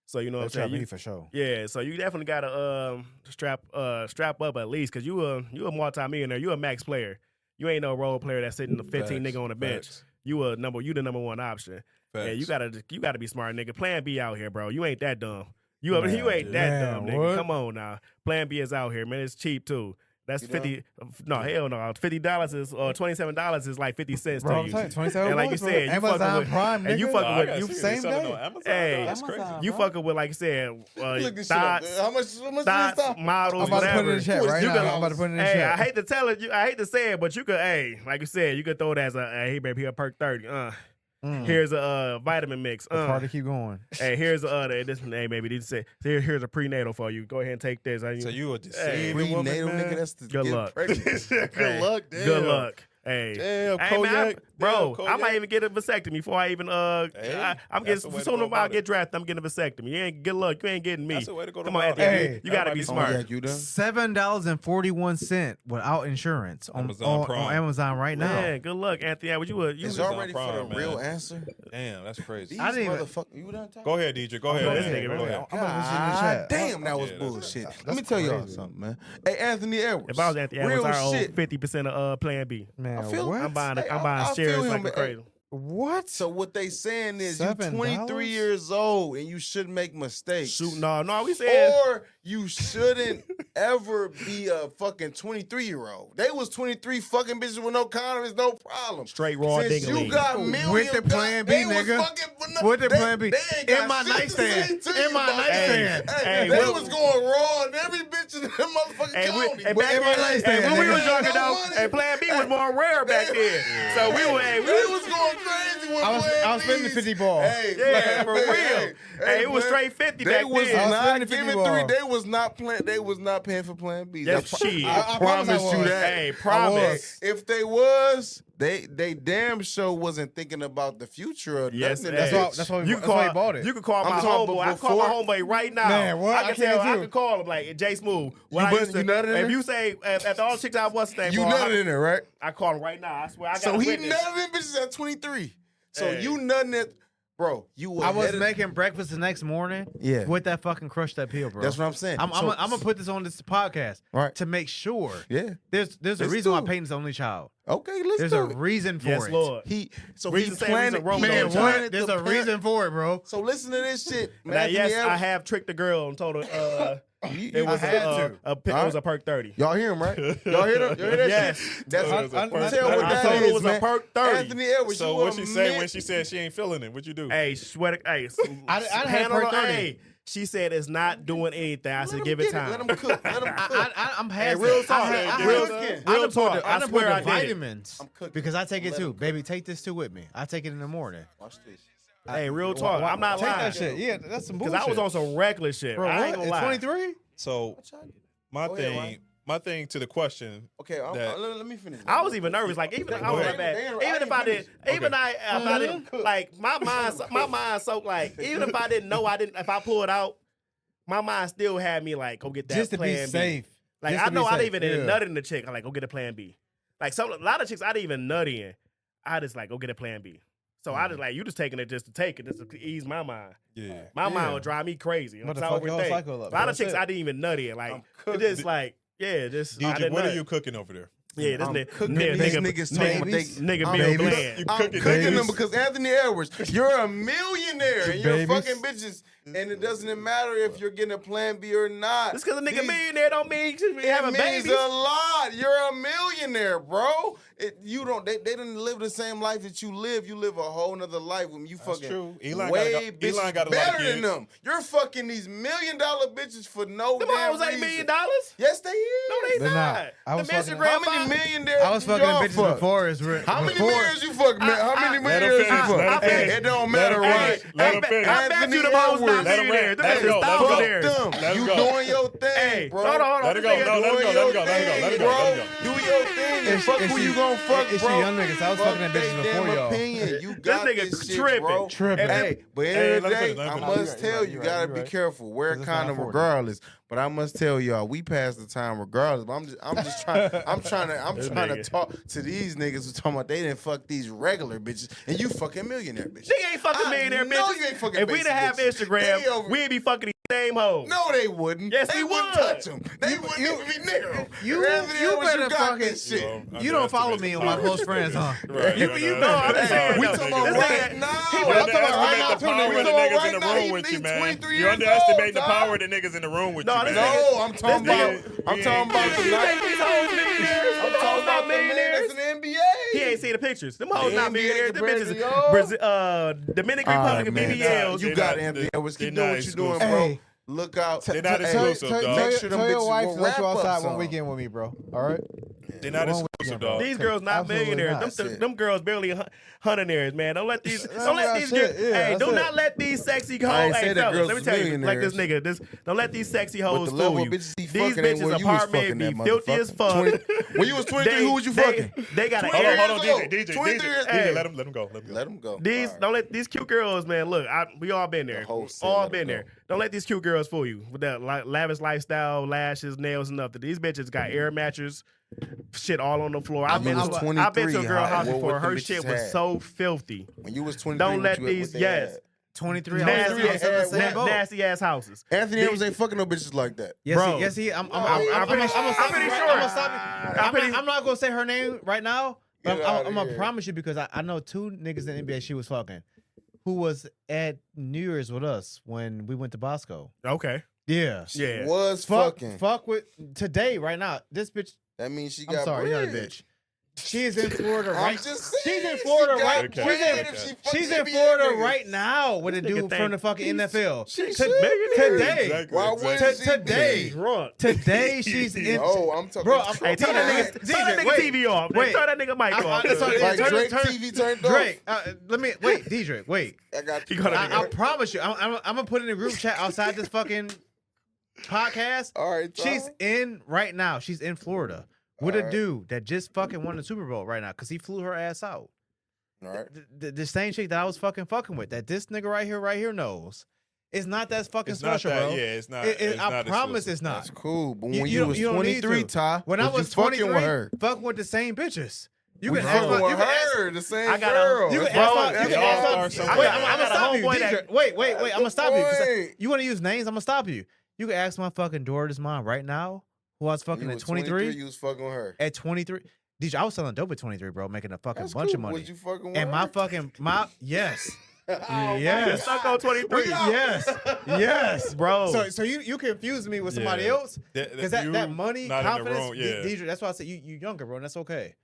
So you know what I'm That's trap saying. me for sure. Yeah, so you definitely gotta strap up at least because you a multi-millionaire. You a max player. You ain't no role player that's sitting the 15 Facts, nigga on the bench. facts, You the number one option. Yeah, facts. you gotta be smart, nigga. Plan B out here, bro. You ain't that dumb. You Man, you ain't that man, dumb, nigga. what? Come on now. Plan B is out here, man. It's cheap too. That's You 50. No, hell no. $50 is or $27 is like 50 cents Bro, to I'm you. telling you, 27 And like you bucks, bro. said, you Amazon fucking with- Prime, and you nigga. fucking I with- gotta you see what same they selling day. on Amazon. Hey, That's crazy. Amazon. You bro. fucking with like I said, Look this shit up. thoughts, How much is this thoughts, stuff? models, I'm about to put it in whatever. the chat right You now. could- I'm about to put it in the Hey, chat. I hate to tell it, I hate to say it, but you could, hey, like you said, you could throw it as a, hey, baby, here, perk 30. Here's a vitamin mix. It's hard to keep going. Hey, here's this. Hey, baby, did you say? Here's a prenatal for you. Go ahead and take this. So you a deceiving Hey, woman, Prenatal man? nigga, that's the Good get luck. pregnant. Good Hey, luck, damn. Good luck. Hey, Damn, hey, Kodak. man, bro, Damn, I might Kodak. even get a vasectomy before I even I'm that's getting the way to soon go as I about get it. drafted, I'm getting a vasectomy. You ain't good luck. You ain't getting me. That's the way to go. Come on, about Anthony. it. Hey, you got to That be might smart. Yeah, you done? $7.41 without insurance on Amazon Prime. on Amazon right now. Man, good luck, Anthony. What you would? You It's was, already for Prime, the man. real answer. Damn, that's crazy. These I didn't even- motherfuckers. You done talking? Go ahead, DJ. Go ahead. Oh, man. this nigga, Go really. ahead. I'm about to put you in the God chat. damn, that was Yeah, that's- bullshit. Let that's me tell y'all crazy. something, man. Hey, Anthony Edwards. if I was Anthony real Edwards, I own shit. 50% of Plan B. Man, I feel- what? I'm buying. Hey, I'm buying I feel shares him, like man. crazy. What? So what they saying is you $7? 23 years old and you shouldn't make mistakes. Shoot, no, we said. Or you shouldn't ever be a fucking 23-year-old. They was 23 fucking bitches with no condoms, no problem. Straight raw Since dingling. you got millions, With the Plan B, they was nigga. fucking, With the they- Plan B. they ain't got In my shit to nightstand. say to In you my about nightstand. that. Hey, they what- was going raw and every bitch in that motherfucking Hey, county. and But back in my then, nightstand, when we nigga. was younger No though, money. and Plan B was more rare back then. So we were, hey, we They was, was going crazy with I Plan was spending the Bs. 50 ball. Hey, yeah, man, for man, real. Hey, it was man. straight 50 They back was then. I was not spending the 50 giving ball. three. They was not playing. They was not paying for Plan B. That's shit. I promise promise I you was. that. Hey, I promise. If they was, they damn sure wasn't thinking about the future or Yes, nothing. hey. That's why You that's can why call, he bought it. You can call I'm my talking homeboy. I about can call my before- homeboy right now. Man, what? I I can tell. can I too. can call him like Jay Smooth. What You I been- used to, you nutted in if there? you say after all the chicks I was staying, You bro, nutted in there, right? I call him right now. I swear I got So a he witness. nutted in bitches at 23. So Hey. you nutting it, bro. You were I was headed- making breakfast the next morning Yeah. with that fucking Crush That Pill, bro. That's what I'm saying. I'm So- gonna put this on this podcast Right. to make sure. Yeah. There's a Let's reason why do it. Peyton's the only child. Okay, let's There's do a it. reason for Yes, it. Lord. He Reason same planted. reason Rome he don't Man, child. what? planted There's the a reason for it, bro. So listen to this shit. Now, Anthony yes, I Edwards. have tricked the girl and told her it was I had it was a perk 30. Y'all hear him, right? Y'all hear that? Y'all hear that Yes. shit? That's Told her it was a I perk tell what 30. that told her it is, was a man. perk 30. Anthony Edwards, So you what a she say man- when she said she ain't feeling it? What you do? Hey, swear to, hey, I had handle perk her, 30. hey, she said it's not doing anything. I Let said him give it get time. Let him cook. Let him cook. I'm Hey, half real talk. real Real talk. I I done swear put I the did it. vitamins I'm cooking. because I take it Let too. him Baby, take this too with me. I take it in the morning. Watch this. Hey, real talk. I'm not Take lying. that shit. Yeah, that's some Because bullshit. I was on some reckless shit. Bro, I ain't gonna lie. 23? So my Go ahead, thing, Ryan. my thing to the question. Okay, That- let me finish. I was even nervous. Like even I was ahead. that bad. Even if I did, even I if I didn't like my mind so like even if I didn't know if I pulled out, my mind still had me like go get that Just to plan be safe. B. Like Just I to be know I safe. didn't even Yeah. nut in the chick. I'm like go get a plan B. Like a lot of chicks I didn't even nut in. I just like go get a plan B. So I just like you just taking it just to take it just to ease my mind. Yeah. My mind Yeah. would drive me crazy. I'm But to so fuck your whole overthink. cycle up. A lot of That's chicks it. I didn't even nut in. Like I'm it cooking. just like yeah, just I DJ, didn't what nut. are you cooking over there? Yeah, this I'm nigga, cooking nigga, these nigga, niggas talking about babies. nigga, I'm Bill cooking- Bland. You I'm cooking cooking them babies? because Anthony Edwards, you're a millionaire and you're Babies. fucking bitches, and it doesn't matter if you're getting a plan B or not. Just because a nigga These- millionaire don't mean he should be It having means babies. a lot. You're a millionaire, bro. You don't. They didn't live the same life that you live. You live a whole nother life when you That's fucking true. Elon way got a bitches lot of better than kids. them. You're fucking these $1 million bitches for no Them damn hoes ain't reason. $1 million. Yes, they is. No, they They're not. not. I was Them fucking- Instagram How many files- millionaires? I was fucking y'all bitches fuck? before. How many millions you fuck, man? How many Let him millions you finish, fuck? let him Hey, finish. it don't Let matter, him right? finish. Let him finish. I bet Anthony you them hoes not Edwards. Let him millionaires. Them let him bitches go, let him go. thousandaires. Fuck them. Let him You go. doing your thing, Hey, bro. hold on. Let it go. This nigga No, let him doing go. Let him go. Let him go. Let him go. bro. Let him go. Do your thing and fuck who you gonna fuck, Is bro. she young niggas? I was Fuck fucking that they bitches damn before y'all. opinion. You got nigga this shit, tripping. bro. Tripping. Hey, but at the Hey, end of the let him day, finish, let him I finish. must tell you, You're gotta right. be careful. Wear a Because it's not condom 40. regardless. But I must tell y'all, we passed the time regardless. But I'm just trying. I'm trying This to nigga. talk to these niggas who talking about they didn't fuck these regular bitches, and you fucking millionaire bitches. Nigga ain't fucking I millionaire know bitches. you ain't fucking If we basic didn't have bitches. They Instagram, over- we'd be fucking these same hoes. No, they wouldn't. Yes, they we wouldn't would. touch them. They wouldn't even be near them. you better got fucking- this shit. You don't follow me on my close friends, huh? Right. You know, I'm just saying. We though. talking about This right nigga- now. he You was- I'm talking about right underestimate now, the too, power nigga. of the We talking niggas about in the right now, room with you, he's man. 23 You years underestimate old, the dog. power of the niggas in the room with No, you, this man. nigga- No, I'm talking This about. nigga- I'm talking about You tonight. think these hoes millionaires? I'm talking about the man millionaires. that's in the NBA. He ain't seen the pictures. Them hoes The not NBA millionaires. Them compared bitches, to y'all? Dominican All right, Republic man. BBLs. You They got not- Anthony Edwards. they Keep doing not what you're doing, exclusive. bro. Hey, Look out. They're not Hey, exclusive, dog. Make sure them tell your bitches wife will to let wrap you up outside some. one weekend with me, bro. All right. They're not One exclusive, weekend, bro. dog. These girls not Absolutely millionaires. not. That's it. Them girls barely hunternaires, man. Don't let these. Don't let That's these. shit. Girls, Yeah, hey, that's do it. not let these sexy hoes. I ain't Hey, say that fellas, girls let me was tell you, like this millionaires. nigga. Don't let these sexy But hoes the level fool of you. bitches he These fucking ain't bitches where are you was apartment fucking be that filthy as motherfucker. fuck. When you was 23, who was you fucking? They got an Hold on, air. hold on, years DJ, ago. 23 years- Hey. let him go. Let them go. These All right. don't let these cute girls, man. Look, we all been there. whole set, All let 'em been go. there. Don't let these cute girls fool you with that lavish lifestyle, lashes, nails, and nothing. These bitches got air mattress, shit all on the floor. I've been was to a 23, girl house what before. them Her bitches shit was had? so filthy. When you was 23, Don't what let you- these what they yes. had? 23. Nasty, I'm in the same boat. nasty ass houses. Anthony Edwards ain't fucking no bitches like that. Yes, Bro. yes, he. I'm I'm pretty sure. I'm not gonna say her name right now. But Get outta I'm gonna here. promise you because I know 2 niggas in the NBA she was fucking, who was at New Year's with us when we went to Bosco. Okay. Yeah, Yeah. Was fucking. fuck with today right now. This bitch. That means she I'm got sorry, bread. you're not a bitch. She is in Florida I'm right. just She's saying, in Florida she got right. Okay. bread if she fucking She's in NBA Florida niggas. right now with a This nigga dude from think the fucking NFL. She She's should millionaire. Today. Exactly, Why exactly. wouldn't she Today. be? Drunk. Today she's in. No, I'm talking. Bro, I'm- Hey, turn that nigga wait, TV off. wait. Turn that nigga mic off. sorry, like turn- Drake turn- TV turned Drake, off. let me wait. Drake, wait. I got you. You gotta I promise you, I'm gonna put in a group chat outside this fucking podcast. All right, Tom. She's in right now. She's in Florida with a Alright. dude that just fucking won the Super Bowl right now because he flew her ass out. All right. The same chick that I was fucking with, that this nigga right here knows. It's not that fucking It's not special, that. bro. Yeah, it's not. I not promise exclusive. it's not. That's cool. But You- when you you, don't- was you don't need 23, to. Ty, When I you was fucking 23, with her. fucking with the same bitches. You We can ask fucking my, with you can ask, her, the same I got a- girl. you can That's ask all- my, you that's can all ask stars my, somewhere. wait, I I'm got gonna a stop you, homeboy DJ. that- Wait, I'm gonna stop you. 'cause Point. you want to use names? I'm gonna stop you. You can ask my fucking daughter's mom right now who I was When fucking you at was 23. You was fucking with her. At 23, DJ, I was selling dope at 23, bro, making a fucking That's bunch cool. of money. Was you fucking with And her? my fucking yes. You Yes. stuck on 23. Yes, Bro. So you confused me with somebody Yeah. else That- because you that money, not in the confidence, room, yeah. Deidre, that's why I said you younger, bro, and that's okay.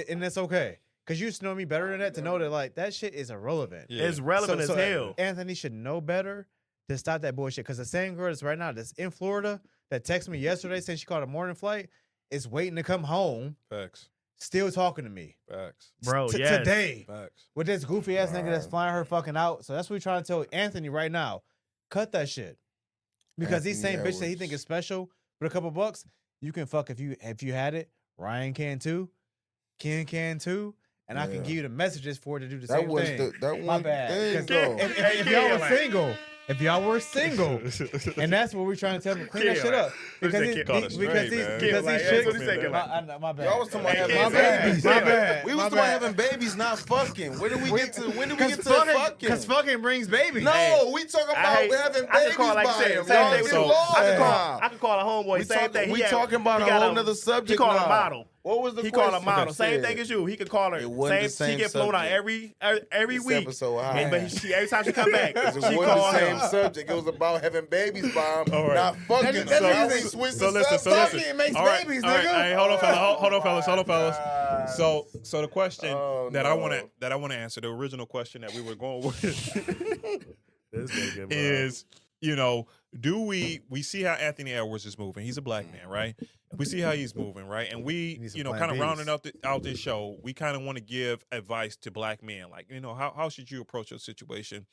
And that's okay because you used to know me better than that to know that like that shit is irrelevant. Yeah. It's relevant So as hell. Anthony should know better to stop that bullshit because the same girl that's right now that's in Florida that texted me yesterday saying she caught a morning flight is waiting to come home, Facts. still talking to me. Facts. Bro, yes. Today. Facts. With this goofy ass nigga that's flying her fucking out. So that's what we trying to tell Anthony right now. Cut that shit. Because these same Anthony bitches that he Edwards. think is special with a couple bucks, you can fuck if you had it. Ryan can too. Ken can too. And I can Yeah. give you the messages for it to do the That same was thing. that My one bad. thing, 'Cause though. if y'all were single, and that's what we're trying to tell them, clean that shit up. Because these, Call us because straight, these, man. because Like, these that's what chicks, he's thinking, like. my bad. Y'all was talking about Hey, having kids, babies. my bad. We was my talking about bad. having babies, not fucking. When did we get to? When did we get to fucking? Because fucking brings babies. No, we talking about Hey, having I babies can call, like by you said, him. same Y'all thing. get So- lost. I can call a homeboy. We Same talking- thing. we He talking about he a got whole nother subject He called now. a model. What was the He question? called a model. Same Said. thing as you. He could call her. It wasn't the same She get flown out subject. every This week. episode high. And, but she, every time she come back, It she wasn't call the same him. subject. It was about having babies by him, All right. not fucking. That So now nigga we say- switched So the listen, subject. Fucking makes all right, babies, all right. nigga. Hey, hold on, fellas. So the question Oh, that no. I want to answer, the original question that we were going with This nigga, bro. is, do we see how Anthony Edwards is moving? He's a black man, right? We see how he's moving, right? And we, needs some kind Plan of Bs. rounding out this show, we kind of want to give advice to black men, like, how should you approach your situation?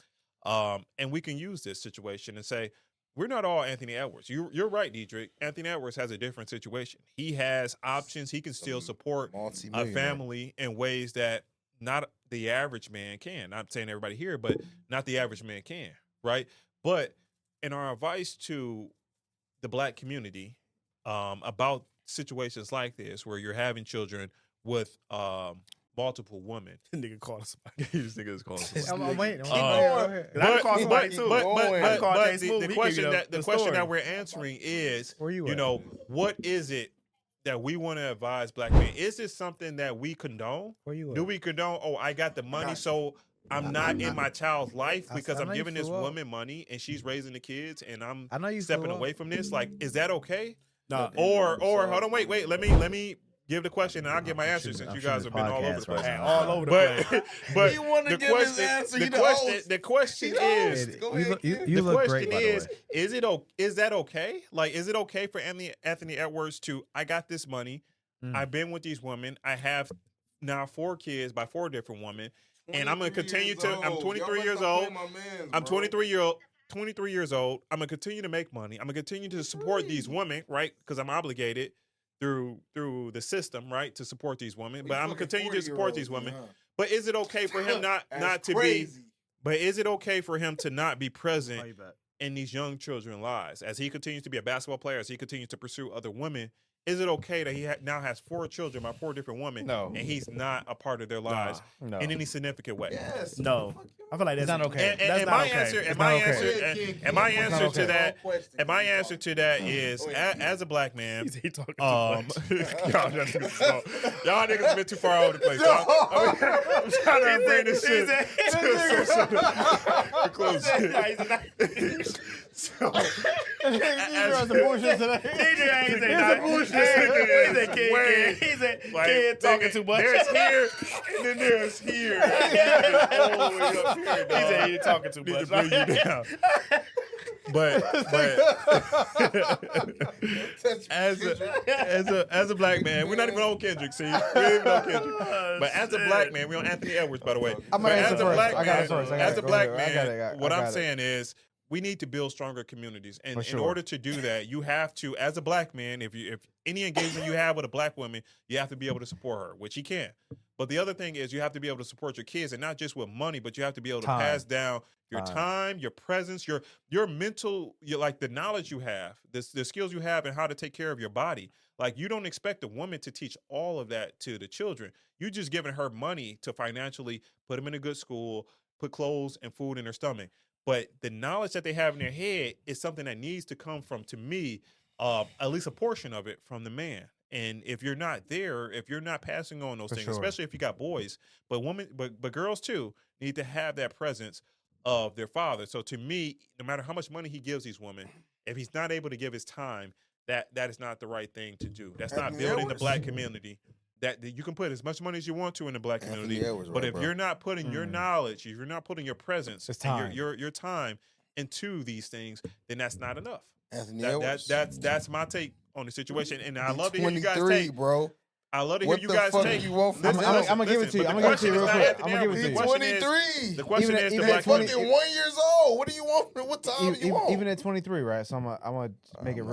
And we can use this situation and say, we're not all Anthony Edwards. You're right, Diedrich. Anthony Edwards has a different situation. He has options. He can still support a Multi-millionaire. family in ways that not the average man can. Not saying everybody here, but not the average man can, right? But in our advice to the black community about situations like this, where you're having children with multiple women, nigga call us. this nigga is calling somebody. I'm waiting. Keep going. I can call somebody too. I can call Jay Smooth. the He question give you that the question that we're answering is, Where you at? what is it that we want to advise black men? Is this something that we condone? Where you at? Do we condone? Oh, I got the money, so I'm not in my child's life because I I'm know you giving this flew up. woman money and she's raising the kids and I know you stepping flew up. away from this. Like, is that okay? Nah, Or hold on, wait. Let me give the question and I'll give my answer since you guys have been all over the place. Right all over the place. But He wanted to the give his question, answer. the He the question, host. the question He the is, host. Go You ahead, look, kid. you the look question great, by the way. is that okay? Like, is it okay for Anthony Edwards to, I got this money, I've been with these women, I have now 4 kids by 4 different women, and I'm gonna continue to. I'm 23 years old. I'm 23 years old. I'm gonna continue to make money. I'm gonna continue to support these women, right? Because I'm obligated through the system, right, to support these women. But I'm gonna continue to support these women. But is it okay for him not to be? But is it okay for him to not be present in these young children's lives as he continues to be a basketball player, as he continues to pursue other women? Is it okay that he now has 4 children by 4 different women, and he's not a part of their lives in any significant way? Yes. No, I feel like that's not okay. And my answer, my answer to that is, as a black man, he talking y'all niggas been too far over the place. I'm trying to bring this shit to a conclusion. So, He's a kid talking too much. There's here, and then there's here. All the way up here, dog. He said he talking too Need much. to bring you down. But as a black man, we're not even on Kendrick. See, we're even on Kendrick. But as a black man, we're on Anthony Edwards, by the way. I'm But gonna as answer a first. black I got it man, first. I got as it. a Go black ahead. I got it. man, I what got I'm it. saying is, we need to build stronger communities, and For sure. in order to do that, you have to, as a black man, if any engagement you have with a black woman, you have to be able to support her, which he can. But the other thing is, you have to be able to support your kids, and not just with money, but you have to be able to pass down your time, your presence, your mental, like the knowledge you have, the skills you have, and how to take care of your body. Like, you don't expect a woman to teach all of that to the children. You're just giving her money to financially put them in a good school, put clothes and food in their stomach. But the knowledge that they have in their head is something that needs to come from, to me, at least a portion of it from the man. And if you're not there, if you're not passing on those things, especially if you got boys, but girls too, need to have that presence of their father. So to me, no matter how much money he gives these women, if he's not able to give his time, that is not the right thing to do. That's not building the black community. That you can put as much money as you want to in the black community, but if you're not putting your knowledge, if you're not putting your presence, and your time into these things, then that's not enough. That's my take on the situation, and I love to hear you guys take, bro. I love to hear you guys take. You want from I'm gonna give it to you. I'm gonna give it to you real quick. I'm gonna give it to you. 23. The question is, the He's black 21 years old. What do you want? What time do you want? Even at 23, right? So I'm gonna make it.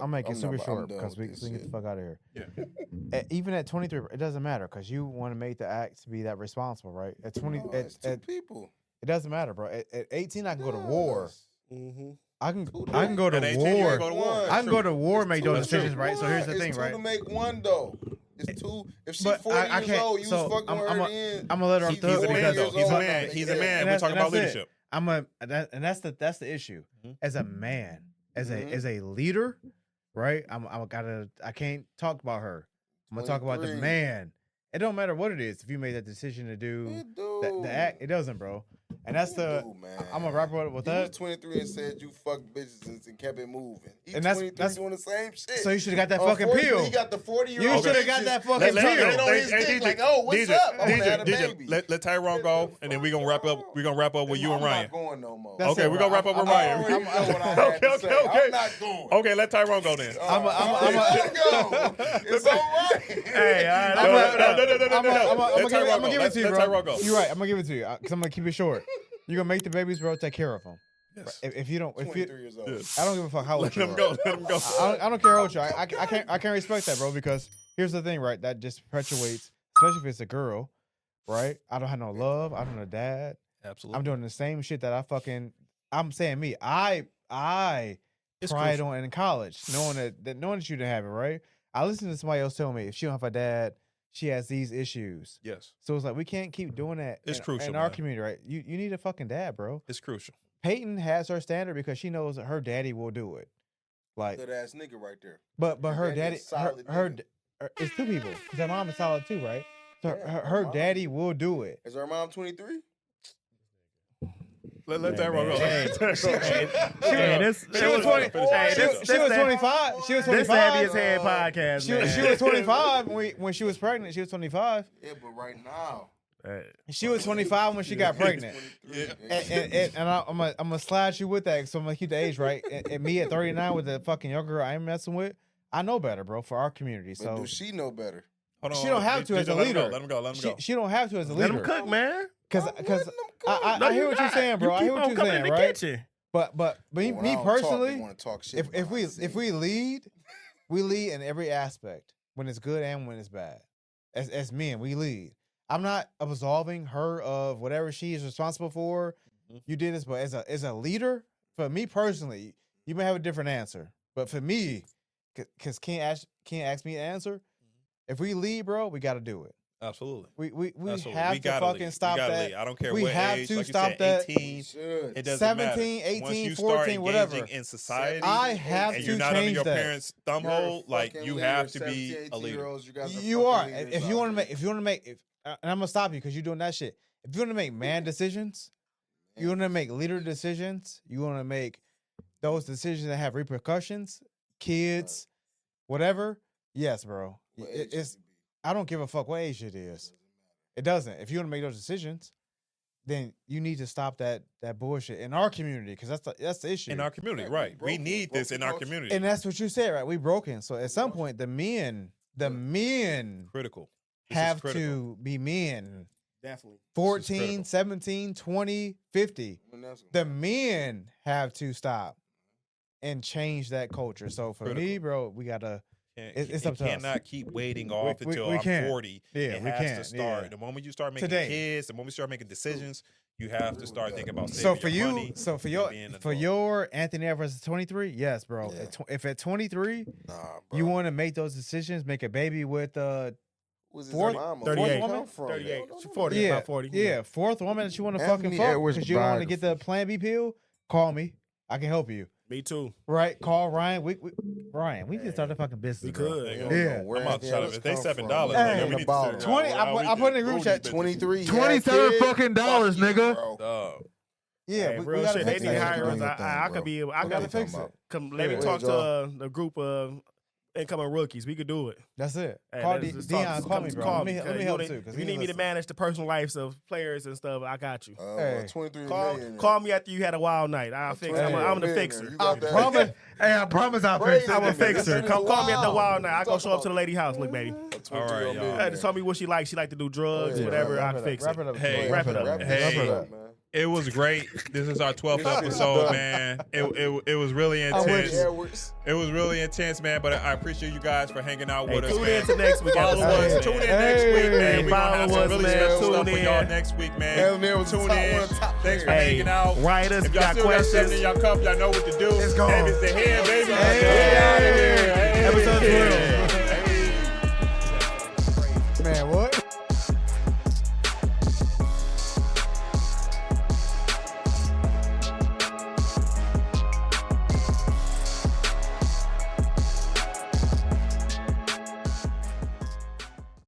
I'm make it super short because we can get the fuck out of here. Yeah. Even at 23, it doesn't matter because you want to make the act to be that responsible, right? At 20, it's 2 people. It doesn't matter, bro. At 18, I can go to war. Mm-hmm. I can go to war. I can go to war, make those decisions, right? So here's the thing, right? It's 2 to make 1 though. It's 2. If she's 40 years old, you was fucking with her then. I'm gonna let her off the hook because he's a man. We're talking about leadership. That's the issue. As a man, as a leader, right? I can't talk about her. I'm gonna talk about the man. It don't matter what it is. If you made that decision to do the act, it doesn't, bro. And that's I'm gonna wrap it up with that. He was 23 and said you fuck bitches and kept it moving. He's And 23 doing the same shit. So you should have got that fucking pill. He got the 40-year-old. You should have got that fucking pill. On his dick, like, oh, what's up? I wanna have a baby. Let Tyrone go, and then we're gonna wrap up. We're gonna wrap up with you and Ryan. I'm not going no more. Okay, we're gonna wrap up with Ryan. Okay. I'm not going. Okay, let Tyrone go then. I'm go. It's all right. Hey, I'm gonna give it to you, Let bro. Tyrone go. You're right. I'm gonna give it to you because I'm gonna keep it short. You're gonna make the babies, bro. Take care of them. Yes. If you don't, 23 years old. I don't give a fuck how old you are. Let him go. I don't care how old you are. I can't respect that, bro. Because here's the thing, right? That just perpetuates, especially if it's a girl, right? I don't have no love. I don't have a dad. Absolutely. I'm doing the same shit that I'm saying me. I cried on in college, knowing that you didn't have it, right? I listened to somebody else tell me if she don't have a dad, she has these issues. Yes. So it's like we can't keep doing that. It's crucial in our community, right? You need a fucking dad, bro. It's crucial. Peyton has her standard because she knows that her daddy will do it. Like Good ass nigga right there. But her daddy, solid it's 2 people because her mom is solid too, right? So her daddy will do it. Is her mom 23? Let that roll go. Hey, She was 20. She was 25. She was 25. This the heaviest head podcast, man. She was 25 when she was pregnant. She was 25. Yeah, but right now. She was 25 when she got pregnant. And I'm gonna slide you with that, so I'm gonna keep the age right. And me at 39 with the fucking young girl I ain't messing with, I know better, bro, for our community. But So do she know better? Hold on, she don't have to as a leader. Let him go. She don't have to as a Let leader. them cook, man. Because I hear what you're saying, bro. I hear what you're saying, right? Kitchen. But me personally, shit if we lead, we lead in every aspect. When it's good and when it's bad. As men, we lead. I'm not absolving her of whatever she is responsible for. You did this, but as a leader, for me personally, you may have a different answer. But for me, because can't ask me to answer. If we lead, bro, we got to do it. Absolutely. We Absolutely. have to fucking lead. stop that. Lead. I don't care We what have age. to like stop you said, that. 18. Should. It doesn't 17, matter. 18, Once you 14, start engaging whatever. in society, I have and to you're not under change your that. parents' thumbhole, like you have to be a leader. You are. If you want to make, and I'm gonna stop you because you're doing that shit. If you want to make man decisions, you want to make leader decisions. You want to make those decisions that have repercussions, kids, whatever. Yes, bro. It's. I don't give a fuck what age it is. It doesn't. If you want to make those decisions, then you need to stop that bullshit in our community because that's the issue. In our community, right? We need this in our community. And that's what you said, right? We broken. So at some point, the men Critical. have to be men. Definitely. 14, 17, 20, 50. The men have to stop and change that culture. So for me, bro, we gotta. It's up to us. Cannot keep waiting off until we I'm can't. 40. Yeah, it we has can't. to start. Yeah. The moment you start making Today. kids, the moment you start making decisions, you have to start thinking about saving So for your you, money. so for and your Anthony Edwards 23, yes, bro. Yeah. If at 23 bro. you want to make those decisions, make a baby with Fourth 38. woman? 38. 40. yeah, About 40. yeah, fourth woman that you want to Anthony fucking fuck Edwards because you don't want to get the biography. Plan B pill, call me. I can help you. Me too. Right? Call Ryan. Ryan, we can start a fucking business. We bro. could. Yeah. I'm about to shout out. If they $7, Hey, man, we need to figure out 20 I put in the group chat, 23. $27 fucking dollars, nigga. Dog. Yeah, Hey, we real gotta shit. They fix need that. hirers. I could be. I gotta could fix it. come. Let me Yeah. talk to a group of incoming rookies. We could do it. That's it. Hey, Call let's Dion. talk- Call me, bro. Let me cause help you too. need- Because If you need me to manage the personal lives of players and stuff, I got you. Hey. 23 Call me after you had a wild night. I'll fix. I'm the fixer. I promise I'll fix it. I'm a fixer. Call me at the wild night. I go show up to the lady house. Look, baby. All right, y'all. Just tell me what she likes. She like to do drugs, whatever. I fix Wrap it. it up. Hey, wrap it up. Hey. It was great. This is our 12th episode, man. It was really intense. It was really intense, man. But I appreciate you guys for hanging out with us, Tune man. in to next week. Follow us. Tune in next week, man. We're gonna have Follow some really us, special man. stuff for Tune y'all in. next week, man. Tune in. Thanks for Hey, hanging out. write us. If If y'all got still got something questions. in y'all cup, y'all know what to do. It's gone. David's the head, baby. Hey. Hey. Episode 12.